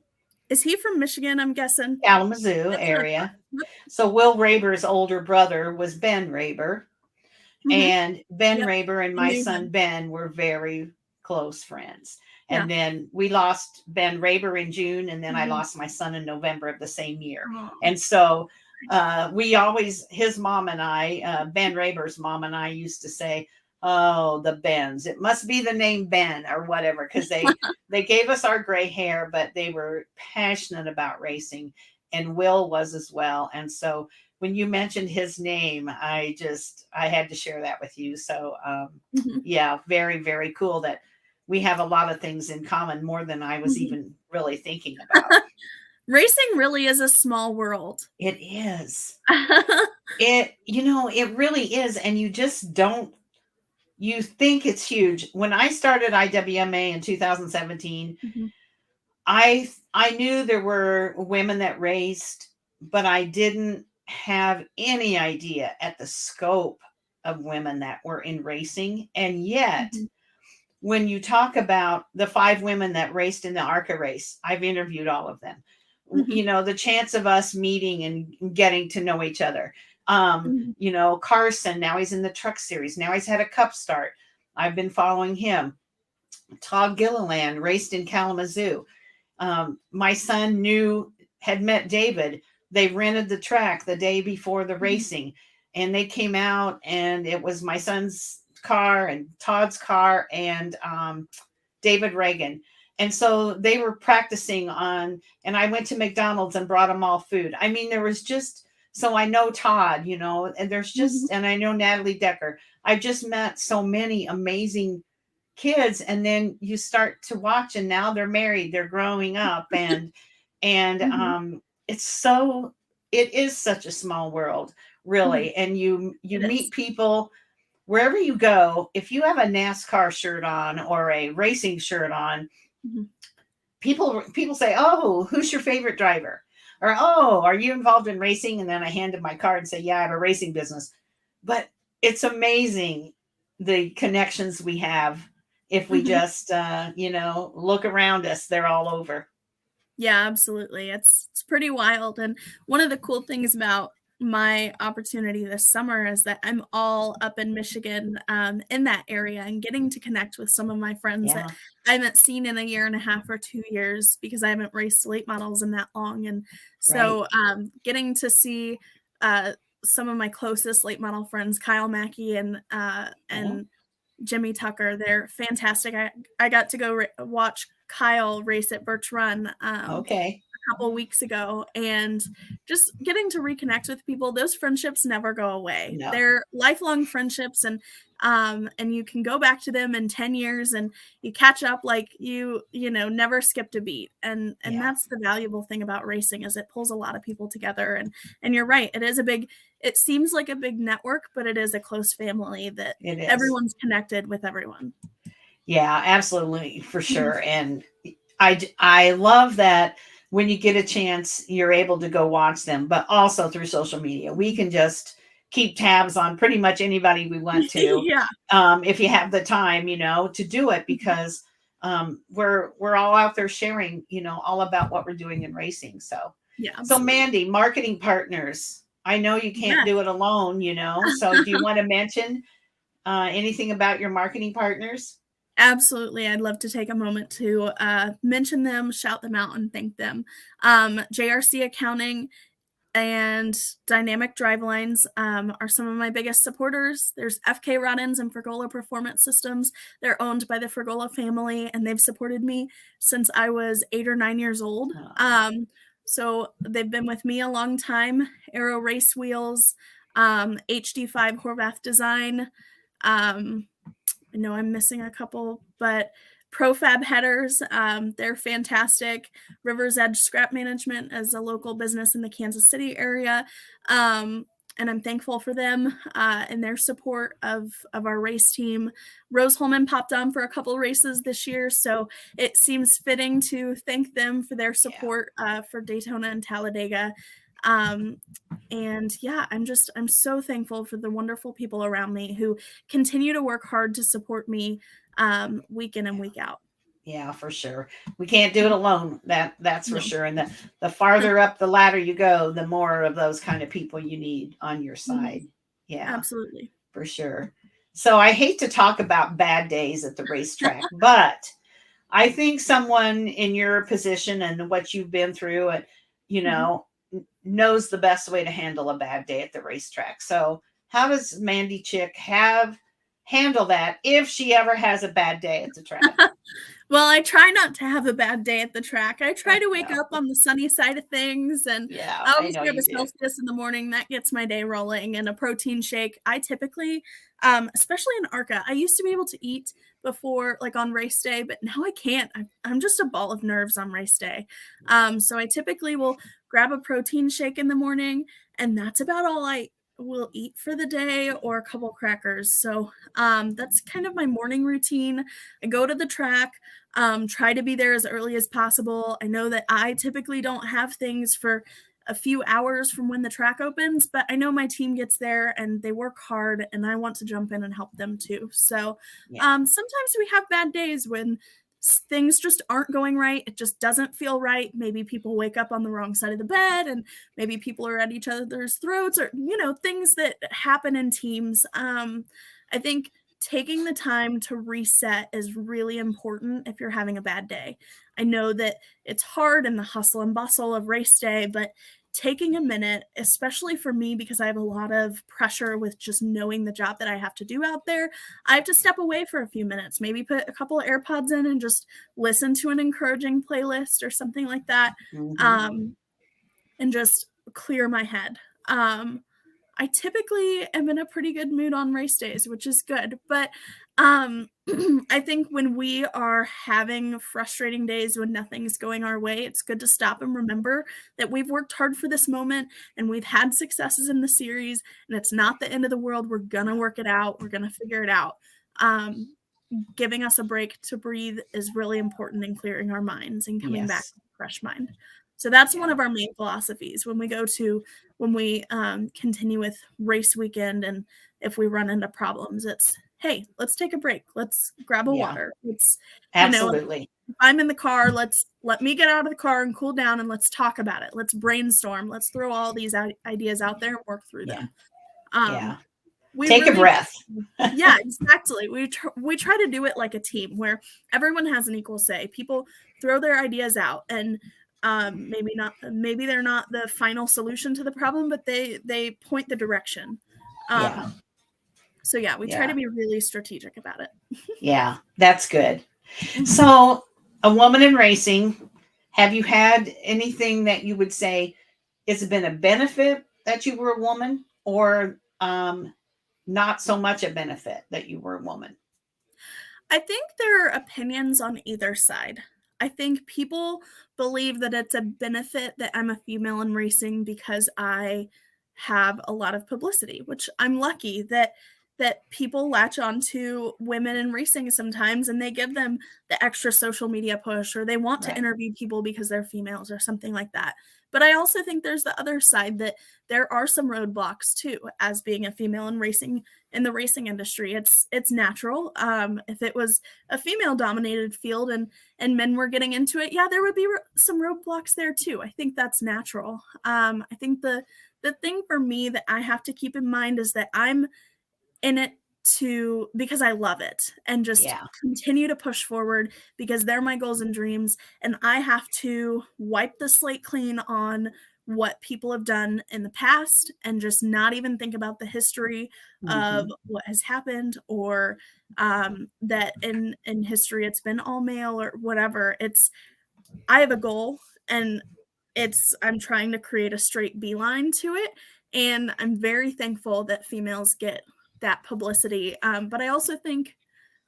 B: Is he from Michigan, I'm guessing?
A: Kalamazoo area. So Will Raber's older brother was Ben Raber. And Ben Raber and my son Ben were very close friends. And then we lost Ben Raber in June, and then I lost my son in November of the same year. And so we always, his mom and I, Ben Raber's mom and I used to say, oh, the Bens. It must be the name Ben or whatever, because they gave us our gray hair, but they were passionate about racing, and Will was as well. And so when you mentioned his name, I had to share that with you. So yeah, very, very cool that we have a lot of things in common, more than I was even really thinking about.
B: Racing really is a small world.
A: It is. It really is. And you just don't, you think it's huge. When I started IWMA in 2017, I knew there were women that raced, but I didn't have any idea at the scope of women that were in racing. And yet, when you talk about the 5 women that raced in the ARCA race, I've interviewed all of them. You know, the chance of us meeting and getting to know each other. You know, Carson, now he's in the truck series. Now he's had a cup start. I've been following him. Todd Gilliland raced in Kalamazoo. My son had met David. They rented the track the day before the racing, and they came out, and it was my son's car and Todd's car and David Reagan. And so they were practicing and I went to McDonald's and brought them all food. I mean, there was just, so I know Todd, you know, and there's just, and I know Natalie Decker. I've just met so many amazing kids, and then you start to watch, and now they're married, they're growing up, and it is such a small world, really. And you meet people wherever you go. If you have a NASCAR shirt on or a racing shirt on, people say, oh, who's your favorite driver? Or, oh, are you involved in racing? And then I hand them my card and say, yeah, I have a racing business. But it's amazing the connections we have. If we just, look around us, they're all over.
B: Yeah, absolutely. It's pretty wild. And one of the cool things about my opportunity this summer is that I'm all up in Michigan, in that area, and getting to connect with some of my friends that I haven't seen in a year and a half or 2 years, because I haven't raced late models in that long. And so getting to see some of my closest late model friends, Kyle Mackey and Jimmy Tucker, they're fantastic. I got to go watch Kyle race at Birch Run
A: Okay.
B: a couple weeks ago, and just getting to reconnect with people. Those friendships never go away.
A: No,
B: They're lifelong friendships, and you can go back to them in 10 years and you catch up like you know never skipped a beat. And
A: yeah,
B: that's the valuable thing about racing, is it pulls a lot of people together. And you're right, it seems like a big network, but it is a close family that
A: it is.
B: everyone's connected with everyone.
A: Yeah, absolutely, for sure. And I love that when you get a chance, you're able to go watch them, but also through social media. We can just keep tabs on pretty much anybody we want to,
B: Yeah.
A: if you have the time, to do it, because we're all out there sharing, all about what we're doing in racing.
B: Yeah,
A: So
B: absolutely.
A: Mandy, marketing partners. I know you can't
B: Yeah.
A: do it alone, So do you want to mention anything about your marketing partners?
B: Absolutely. I'd love to take a moment to mention them, shout them out, and thank them. JRC Accounting and Dynamic Drivelines are some of my biggest supporters. There's FK Rod-Ins and Frigola Performance Systems. They're owned by the Frigola family, and they've supported me since I was 8 or 9 years old. So they've been with me a long time. Aero Race Wheels, HD5 Horvath Design. I know I'm missing a couple, but Profab Headers, they're fantastic. River's Edge Scrap Management as a local business in the Kansas City area. And I'm thankful for them and their support of our race team. Rose Holman popped on for a couple races this year, so it seems fitting to thank them for their support for Daytona and Talladega. And yeah, I'm so thankful for the wonderful people around me who continue to work hard to support me week in and week out.
A: Yeah, for sure. We can't do it alone. That's for
B: No.
A: sure. And the farther up the ladder you go, the more of those kind of people you need on your side. Yeah,
B: Absolutely.
A: for sure. So I hate to talk about bad days at the racetrack, but I think someone in your position and what you've been through, and knows the best way to handle a bad day at the racetrack. So how does Mandy Chick handle that if she ever has a bad day at the track?
B: Well, I try not to have a bad day at the track. I try to wake
A: No.
B: up on the sunny side of things, and
A: Yeah,
B: I
A: I
B: always
A: know
B: grab
A: you
B: a
A: do.
B: Celsius in the morning. That gets my day rolling, and a protein shake. I typically, especially in ARCA, I used to be able to eat before, like on race day, but now I can't. I'm just a ball of nerves on race day. So I typically will grab a protein shake in the morning, and that's about all I will eat for the day, or a couple crackers. So that's kind of my morning routine. I go to the track. Try to be there as early as possible. I know that I typically don't have things for a few hours from when the track opens, but I know my team gets there and they work hard, and I want to jump in and help them too. So sometimes we have bad days when things just aren't going right. It just doesn't feel right. Maybe people wake up on the wrong side of the bed, and maybe people are at each other's throats, or things that happen in teams. I think taking the time to reset is really important if you're having a bad day. I know that it's hard in the hustle and bustle of race day, but taking a minute, especially for me, because I have a lot of pressure with just knowing the job that I have to do out there, I have to step away for a few minutes, maybe put a couple of AirPods in and just listen to an encouraging playlist or something like that, and just clear my head. I typically am in a pretty good mood on race days, which is good. But I think when we are having frustrating days when nothing's going our way, it's good to stop and remember that we've worked hard for this moment and we've had successes in the series, and it's not the end of the world. We're going to work it out. We're going to figure it out. Giving us a break to breathe is really important in clearing our minds and coming back
A: Yes.
B: with a fresh mind. So that's one of our main philosophies when we continue with race weekend, and if we run into problems, it's, hey, let's take a break. Let's grab a water. Let's,
A: Absolutely.
B: if I'm in the car, let me get out of the car and cool down, and let's talk about it. Let's brainstorm. Let's throw all these ideas out there and work through them.
A: Take a breath.
B: Yeah, exactly. We try to do it like a team where everyone has an equal say. People throw their ideas out, and maybe they're not the final solution to the problem, but they point the direction. So yeah, we try to be really strategic about it.
A: Yeah, that's good. So a woman in racing, have you had anything that you would say it's been a benefit that you were a woman, or not so much a benefit that you were a woman?
B: I think there are opinions on either side. I think people believe that it's a benefit that I'm a female in racing because I have a lot of publicity, which I'm lucky that people latch on to women in racing sometimes and they give them the extra social media push, or they want to
A: Right.
B: interview people because they're females or something like that. But I also think there's the other side, that there are some roadblocks too as being a female in racing, in the racing industry. It's natural. If it was a female dominated field and men were getting into it, yeah, there would be some roadblocks there too. I think that's natural. I think the thing for me that I have to keep in mind is that I'm in it to because I love it and just
A: Yeah.
B: continue to push forward because they're my goals and dreams, and I have to wipe the slate clean on what people have done in the past and just not even think about the history of
A: Hmm.
B: what has happened, or that in history it's been all male or whatever. It's I have a goal, and I'm trying to create a straight beeline to it, and I'm very thankful that females get that publicity. But I think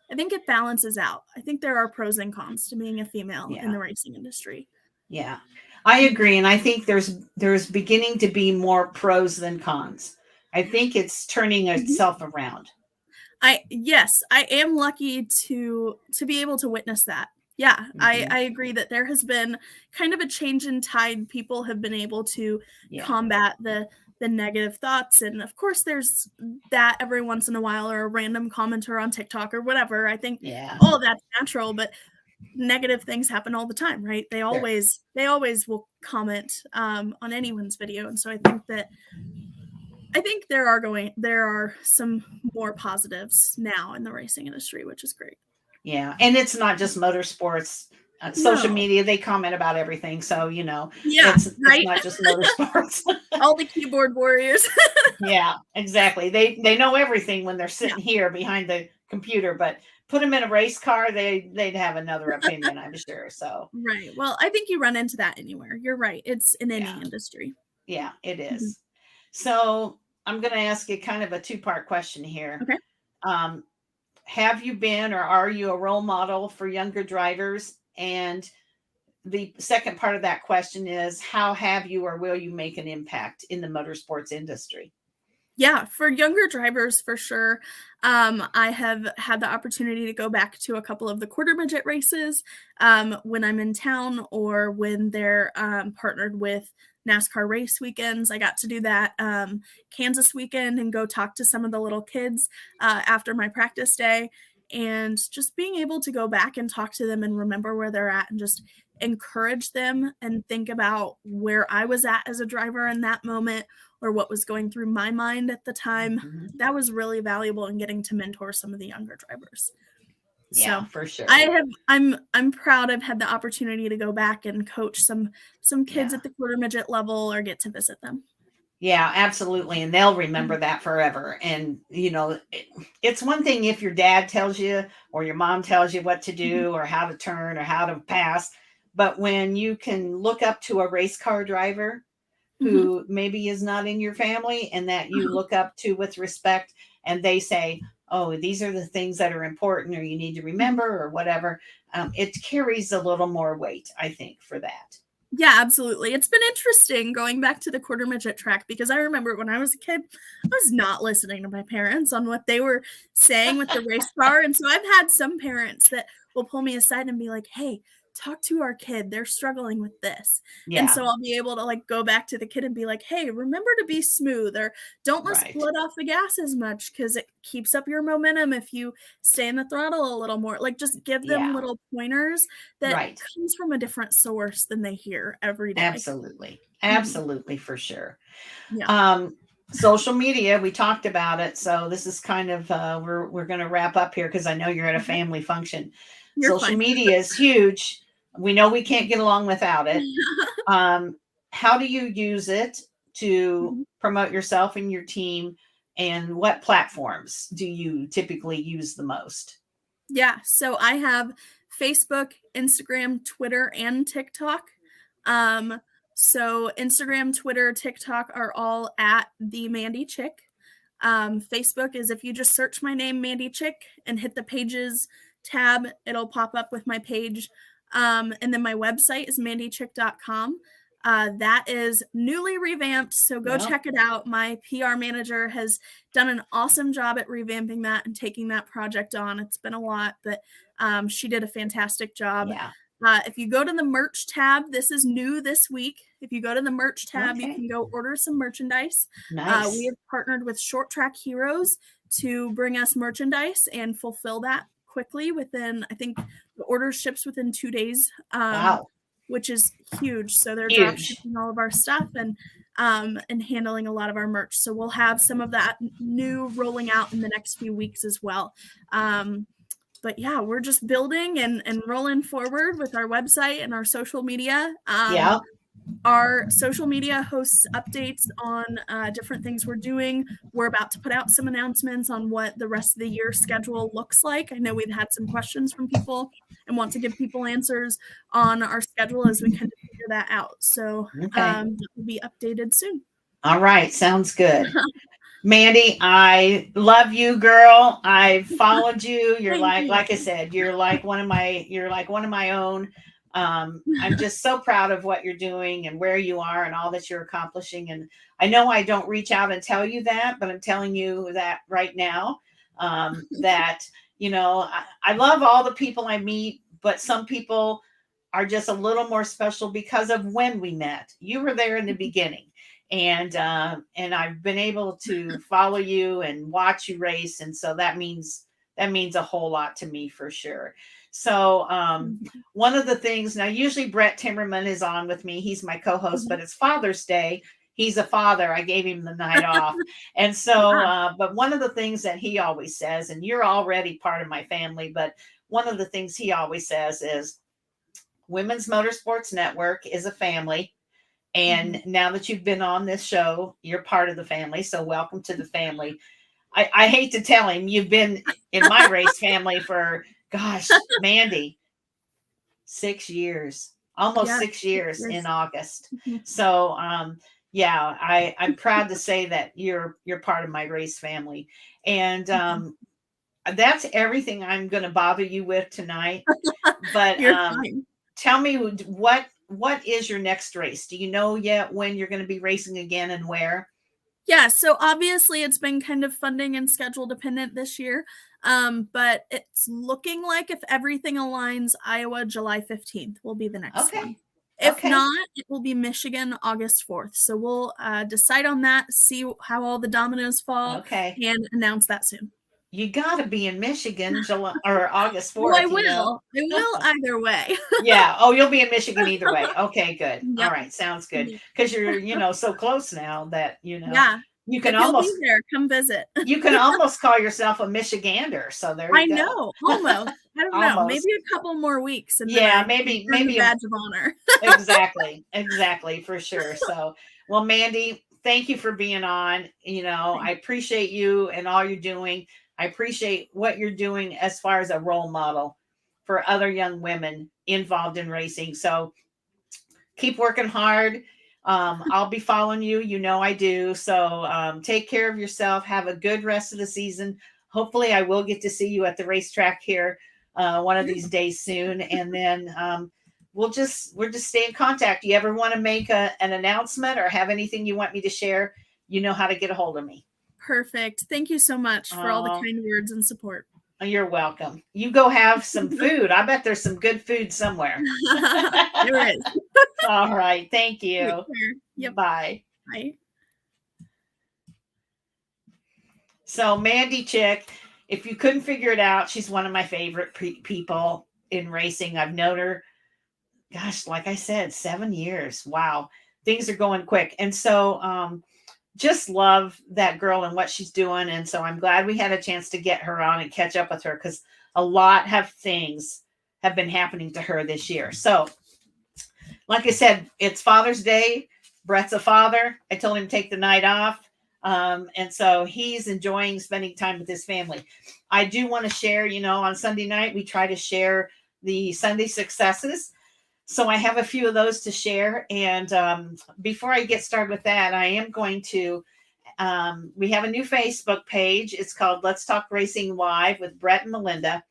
B: it balances out. I think there are pros and cons to being a female in
A: Yeah.
B: the racing industry.
A: Yeah. I agree, and I think there's beginning to be more pros than cons. I think it's turning
B: Mhm.
A: itself around.
B: I Yes, I am lucky to be able to witness that. Yeah,
A: Hmm.
B: I agree that there has been kind of a change in tide. People have been able to
A: Yeah.
B: combat the negative thoughts, and of course there's that every once in a while, or a random commenter on TikTok or whatever. I think
A: Yeah.
B: all of that's natural, but negative things happen all the time, right?
A: There.
B: They always will comment on anyone's video, and so I think there are some more positives now in the racing industry, which is great.
A: Yeah, and it's not just motorsports. Social
B: No.
A: media, they comment about everything, so
B: Yeah,
A: it's
B: right?
A: not just motorsports.
B: All the keyboard warriors.
A: Yeah, exactly. They know everything when they're
B: Yeah,
A: sitting here behind the computer, but put them in a race car, they'd have another opinion, I'm sure. So
B: right. Well, I think you run into that anywhere. You're right. It's in
A: yeah,
B: any industry.
A: yeah, it
B: Mhm.
A: is. So I'm going to ask you kind of a two-part question here.
B: Okay.
A: Um, have you been, or are you a role model for younger drivers? And the second part of that question is, how have you or will you make an impact in the motorsports industry?
B: Yeah, for younger drivers, for sure. I have had the opportunity to go back to a couple of the quarter midget races when I'm in town, or when they're partnered with NASCAR race weekends. I got to do that Kansas weekend and go talk to some of the little kids after my practice day. And just being able to go back and talk to them and remember where they're at and just encourage them and think about where I was at as a driver in that moment, or what was going through my mind at the time,
A: Mhm.
B: that was really valuable in getting to mentor some of the younger drivers.
A: Yeah,
B: So
A: for sure.
B: I'm proud I've had the opportunity to go back and coach some kids
A: Yeah.
B: at the quarter midget level, or get to visit them.
A: Yeah, absolutely. And they'll
B: Mhm.
A: remember that forever. And, it's one thing if your dad tells you or your mom tells you what to
B: Mhm.
A: do or how to turn or how to pass. But when you can look up to a race car driver
B: Mhm.
A: who maybe is not in your family and that you look up to with respect, and they say, oh, these are the things that are important or you need to
B: Mhm.
A: remember or whatever, it carries a little more weight, I think, for that.
B: Yeah, absolutely. It's been interesting going back to the quarter midget track, because I remember when I was a kid, I was not listening to my parents on what they were saying with the race car. And so I've had some parents that will pull me aside and be like, hey, talk to our kid. They're struggling with this. And
A: Yeah,
B: so I'll be able to like go back to the kid and be like, hey, remember to be smooth, or don't
A: right.
B: let off the gas as much because it keeps up your momentum if you stay in the throttle a little more. Like, just give them
A: Yeah,
B: little pointers that
A: right.
B: comes from a different source than they hear every day.
A: Absolutely.
B: Mhm.
A: Absolutely, for sure.
B: Yeah.
A: Um, Social media, we talked about it. So this is kind of we're going to wrap up here because I know you're at a
B: Okay.
A: family function.
B: You're
A: Social
B: fine.
A: media is huge. We know we can't get along without it. Um, how do you use it to
B: Mhm.
A: promote yourself and your team? And what platforms do you typically use the most?
B: Yeah, so I have Facebook, Instagram, Twitter, and TikTok. So Instagram, Twitter, TikTok are all at the Mandy Chick. Facebook is if you just search my name, Mandy Chick, and hit the pages tab, it'll pop up with my page. And then my website is mandychick.com. That is newly revamped, so go check it out. My PR manager has done an awesome job at revamping that and taking that project on. It's been a lot, but she did a fantastic job.
A: Yeah.
B: If you go to the merch tab, this is new this week. If you go to the merch tab, you can go order some merchandise.
A: Nice.
B: We have partnered with Short Track Heroes to bring us merchandise and fulfill that quickly within, I think the order ships within 2 days.
A: Wow.
B: Which is huge. So they're drop shipping all of our stuff and handling a lot of our merch. So we'll have some of that new rolling out in the next few weeks as well. But yeah, we're just building and rolling forward with our website and our social media. Our social media hosts updates on different things we're doing. We're about to put out some announcements on what the rest of the year schedule looks like. I know we've had some questions from people and want to give people answers on our schedule as we kind of figure that out. So that will be updated soon.
A: All right. Sounds good. Mandy, I love you, girl. I followed you. You're like I said, you're like one of my own. I'm just so proud of what you're doing and where you are and all that you're accomplishing. And I know I don't reach out and tell you that, but I'm telling you that right now, that, I love all the people I meet, but some people are just a little more special because of when we met. You were there in the beginning. And I've been able to follow you and watch you race. And so that means a whole lot to me for sure. So one of the things now, usually Brett Timmerman is on with me. He's my co-host, but it's Father's Day. He's a father. I gave him the night off. And so, but one of the things that he always says, and you're already part of my family, but one of the things he always says is Women's Motorsports Network is a family. And now that you've been on this show, you're part of the family. So welcome to the family. I hate to tell him you've been in my race family for, gosh, Mandy, 6 years, almost 6 years in August. So, I'm proud to say that you're part of my race family. And that's everything I'm going to bother you with tonight. But tell me what is your next race? Do you know yet when you're going to be racing again and where?
B: Yeah, so obviously it's been kind of funding and schedule dependent this year. But it's looking like if everything aligns, Iowa, July 15th will be the next one. If not, it will be Michigan, August 4th. So we'll decide on that, see how all the dominoes fall, and announce that soon.
A: You got to be in Michigan July or August 4th.
B: Well, I will. I will either way.
A: Yeah. Oh, you'll be in Michigan either way. Okay, good. Yep. All right. Sounds good. Because you're, so close now that,
B: Yeah.
A: You can
B: almost be there. Come visit.
A: You can almost call yourself a Michigander. So there you go.
B: I know. Almost. I don't know. Maybe a couple more weeks. And
A: maybe
B: a badge of honor.
A: Exactly. For sure. So, well, Mandy, thank you for being on. I appreciate you and all you're doing. I appreciate what you're doing as far as a role model for other young women involved in racing. So keep working hard. I'll be following you. I do. So take care of yourself. Have a good rest of the season. Hopefully I will get to see you at the racetrack here one of these days soon. And then we'll just stay in contact. You ever want to make an announcement or have anything you want me to share? You know how to get a hold of me.
B: Perfect. Thank you so much for all the kind words and support.
A: You're welcome. You go have some food. I bet there's some good food somewhere.
B: There is.
A: All right. Thank you.
B: Yep.
A: Bye.
B: Bye.
A: So Mandy Chick, if you couldn't figure it out, she's one of my favorite people in racing. I've known her, gosh, like I said, 7 years. Wow. Things are going quick. And so, just love that girl and what she's doing. And so I'm glad we had a chance to get her on and catch up with her because a lot of things have been happening to her this year. So like I said, it's Father's Day. Brett's a father. I told him to take the night off. And so he's enjoying spending time with his family. I do want to share, on Sunday night, we try to share the Sunday successes. So I have a few of those to share. And before I get started with that, I am going to, we have a new Facebook page. It's called Let's Talk Racing Live with Brett and Melinda.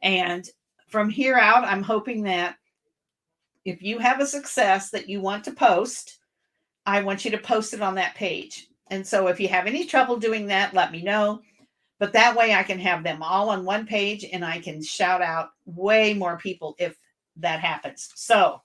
A: And from here out, I'm hoping that if you have a success that you want to post, I want you to post it on that page. And so if you have any trouble doing that, let me know. But that way I can have them all on one page and I can shout out way more people if that happens. So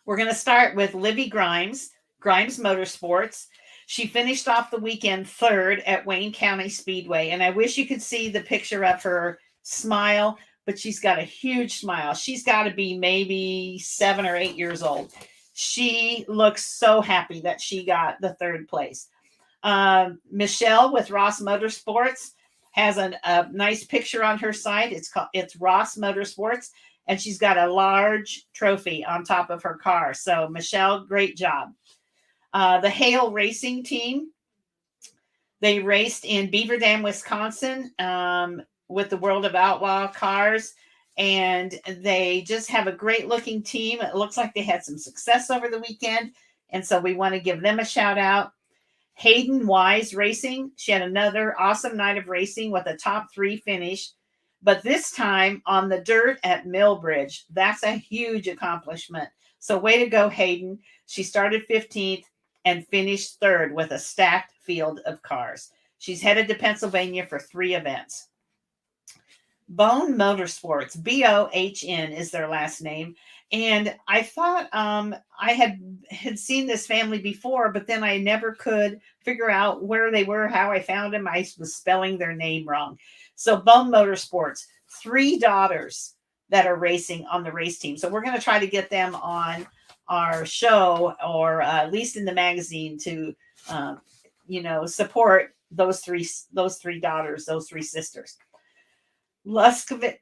A: we're going to start with Libby Grimes, Grimes Motorsports. She finished off the weekend third at Wayne County Speedway. And I wish you could see the picture of her smile, but she's got a huge smile. She's got to be maybe 7 or 8 years old. She looks so happy that she got the third place. Michelle with Ross Motorsports has a nice picture on her site. It's Ross Motorsports, and she's got a large trophy on top of her car. So Michelle, great job. The Hale Racing team, they raced in Beaver Dam, Wisconsin, with the World of Outlaw cars. And they just have a great looking team. It looks like they had some success over the weekend. And so we want to give them a shout out. Hayden Wise Racing. She had another awesome night of racing with a top 3 finish, but this time on the dirt at Millbridge. That's a huge accomplishment. So way to go, Hayden. She started 15th and finished third with a stacked field of cars. She's headed to Pennsylvania for 3 events. Bone Motorsports, Bohn is their last name. And I thought I had seen this family before, but then I never could figure out where they were, how I found them. I was spelling their name wrong. So Bone Motorsports, 3 daughters that are racing on the race team. So we're going to try to get them on our show, or at least in the magazine, to support those three daughters, those 3 sisters. Luskville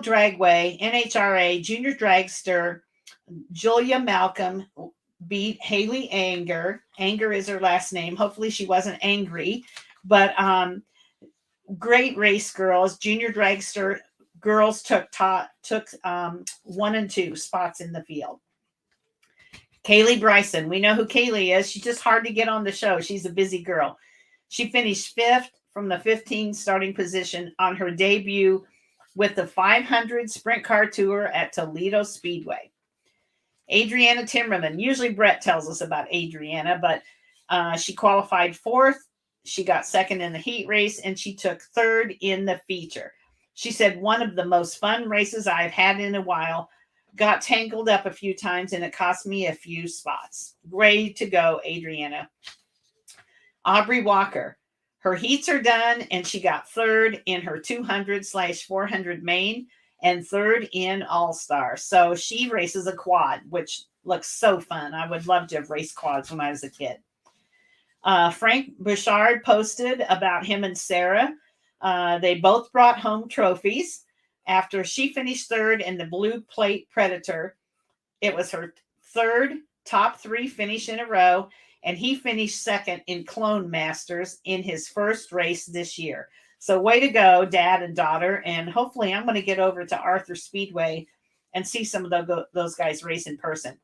A: Dragway, NHRA Junior Dragster, Julia Malcolm beat Haley Anger. Anger is her last name. Hopefully she wasn't angry, but great race girls. Junior Dragster girls took 1 and 2 spots in the field. Kaylee Bryson, we know who Kaylee is. She's just hard to get on the show. She's a busy girl. She finished 5th from the 15 starting position on her debut with the 500 Sprint Car Tour at Toledo Speedway. Adriana Timmerman, usually Brett tells us about Adriana, but she qualified 4th. She got 2nd in the heat race, and she took 3rd in the feature. She said, one of the most fun races I've had in a while. Got tangled up a few times, and it cost me a few spots. Great to go, Adriana. Aubrey Walker. Her heats are done, and she got 3rd in her 200/400 main and 3rd in All-Star. So she races a quad, which looks so fun. I would love to have raced quads when I was a kid. Frank Bouchard posted about him and Sarah. They both brought home trophies. After she finished 3rd in the Blue Plate Predator, it was her 3rd top 3 finish in a row, and he finished 2nd in Clone Masters in his first race this year. So way to go, dad and daughter, and hopefully I'm going to get over to Arthur Speedway and see some of those guys race in person.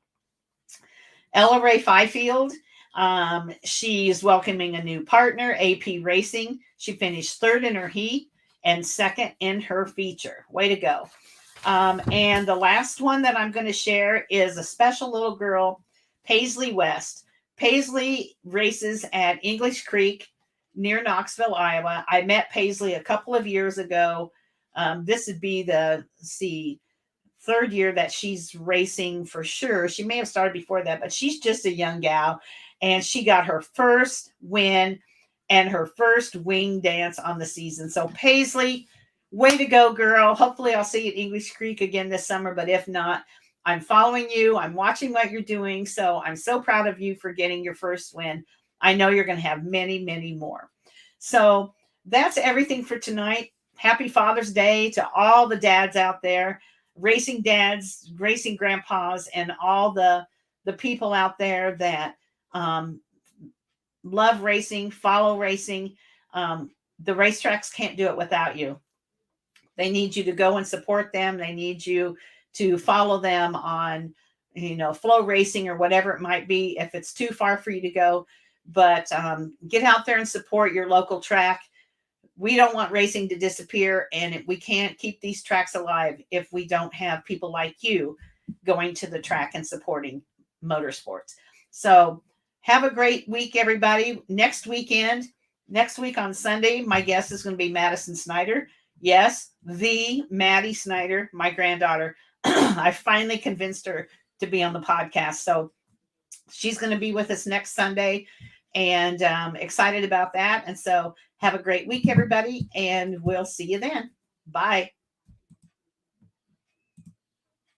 A: Ella Ray Fifield, she's welcoming a new partner, AP Racing. She finished 3rd in her heat and 2nd in her feature. Way to go. And the last one that I'm going to share is a special little girl, Paisley West. Paisley races at English Creek near Knoxville, Iowa. I met Paisley a couple of years ago. This would be the 3rd year that she's racing for sure. She may have started before that, but she's just a young gal. And she got her first win and her first wing dance on the season. So Paisley, way to go, girl. Hopefully I'll see you at English Creek again this summer, but if not, I'm following you. I'm watching what you're doing. So I'm so proud of you for getting your first win. I know you're going to have many, many more. So that's everything for tonight. Happy Father's Day to all the dads out there, racing dads, racing grandpas, and all the people out there that love racing, follow racing. The racetracks can't do it without you. They need you to go and support them. They need you to follow them on, flow racing or whatever it might be, if it's too far for you to go. But get out there and support your local track. We don't want racing to disappear, and we can't keep these tracks alive if we don't have people like you going to the track and supporting motorsports. So have a great week, everybody. Next week on Sunday, my guest is going to be Madison Snyder. Yes, the Maddie Snyder, my granddaughter. I finally convinced her to be on the podcast. So she's going to be with us next Sunday, and excited about that. And so have a great week, everybody, and we'll see you then. Bye.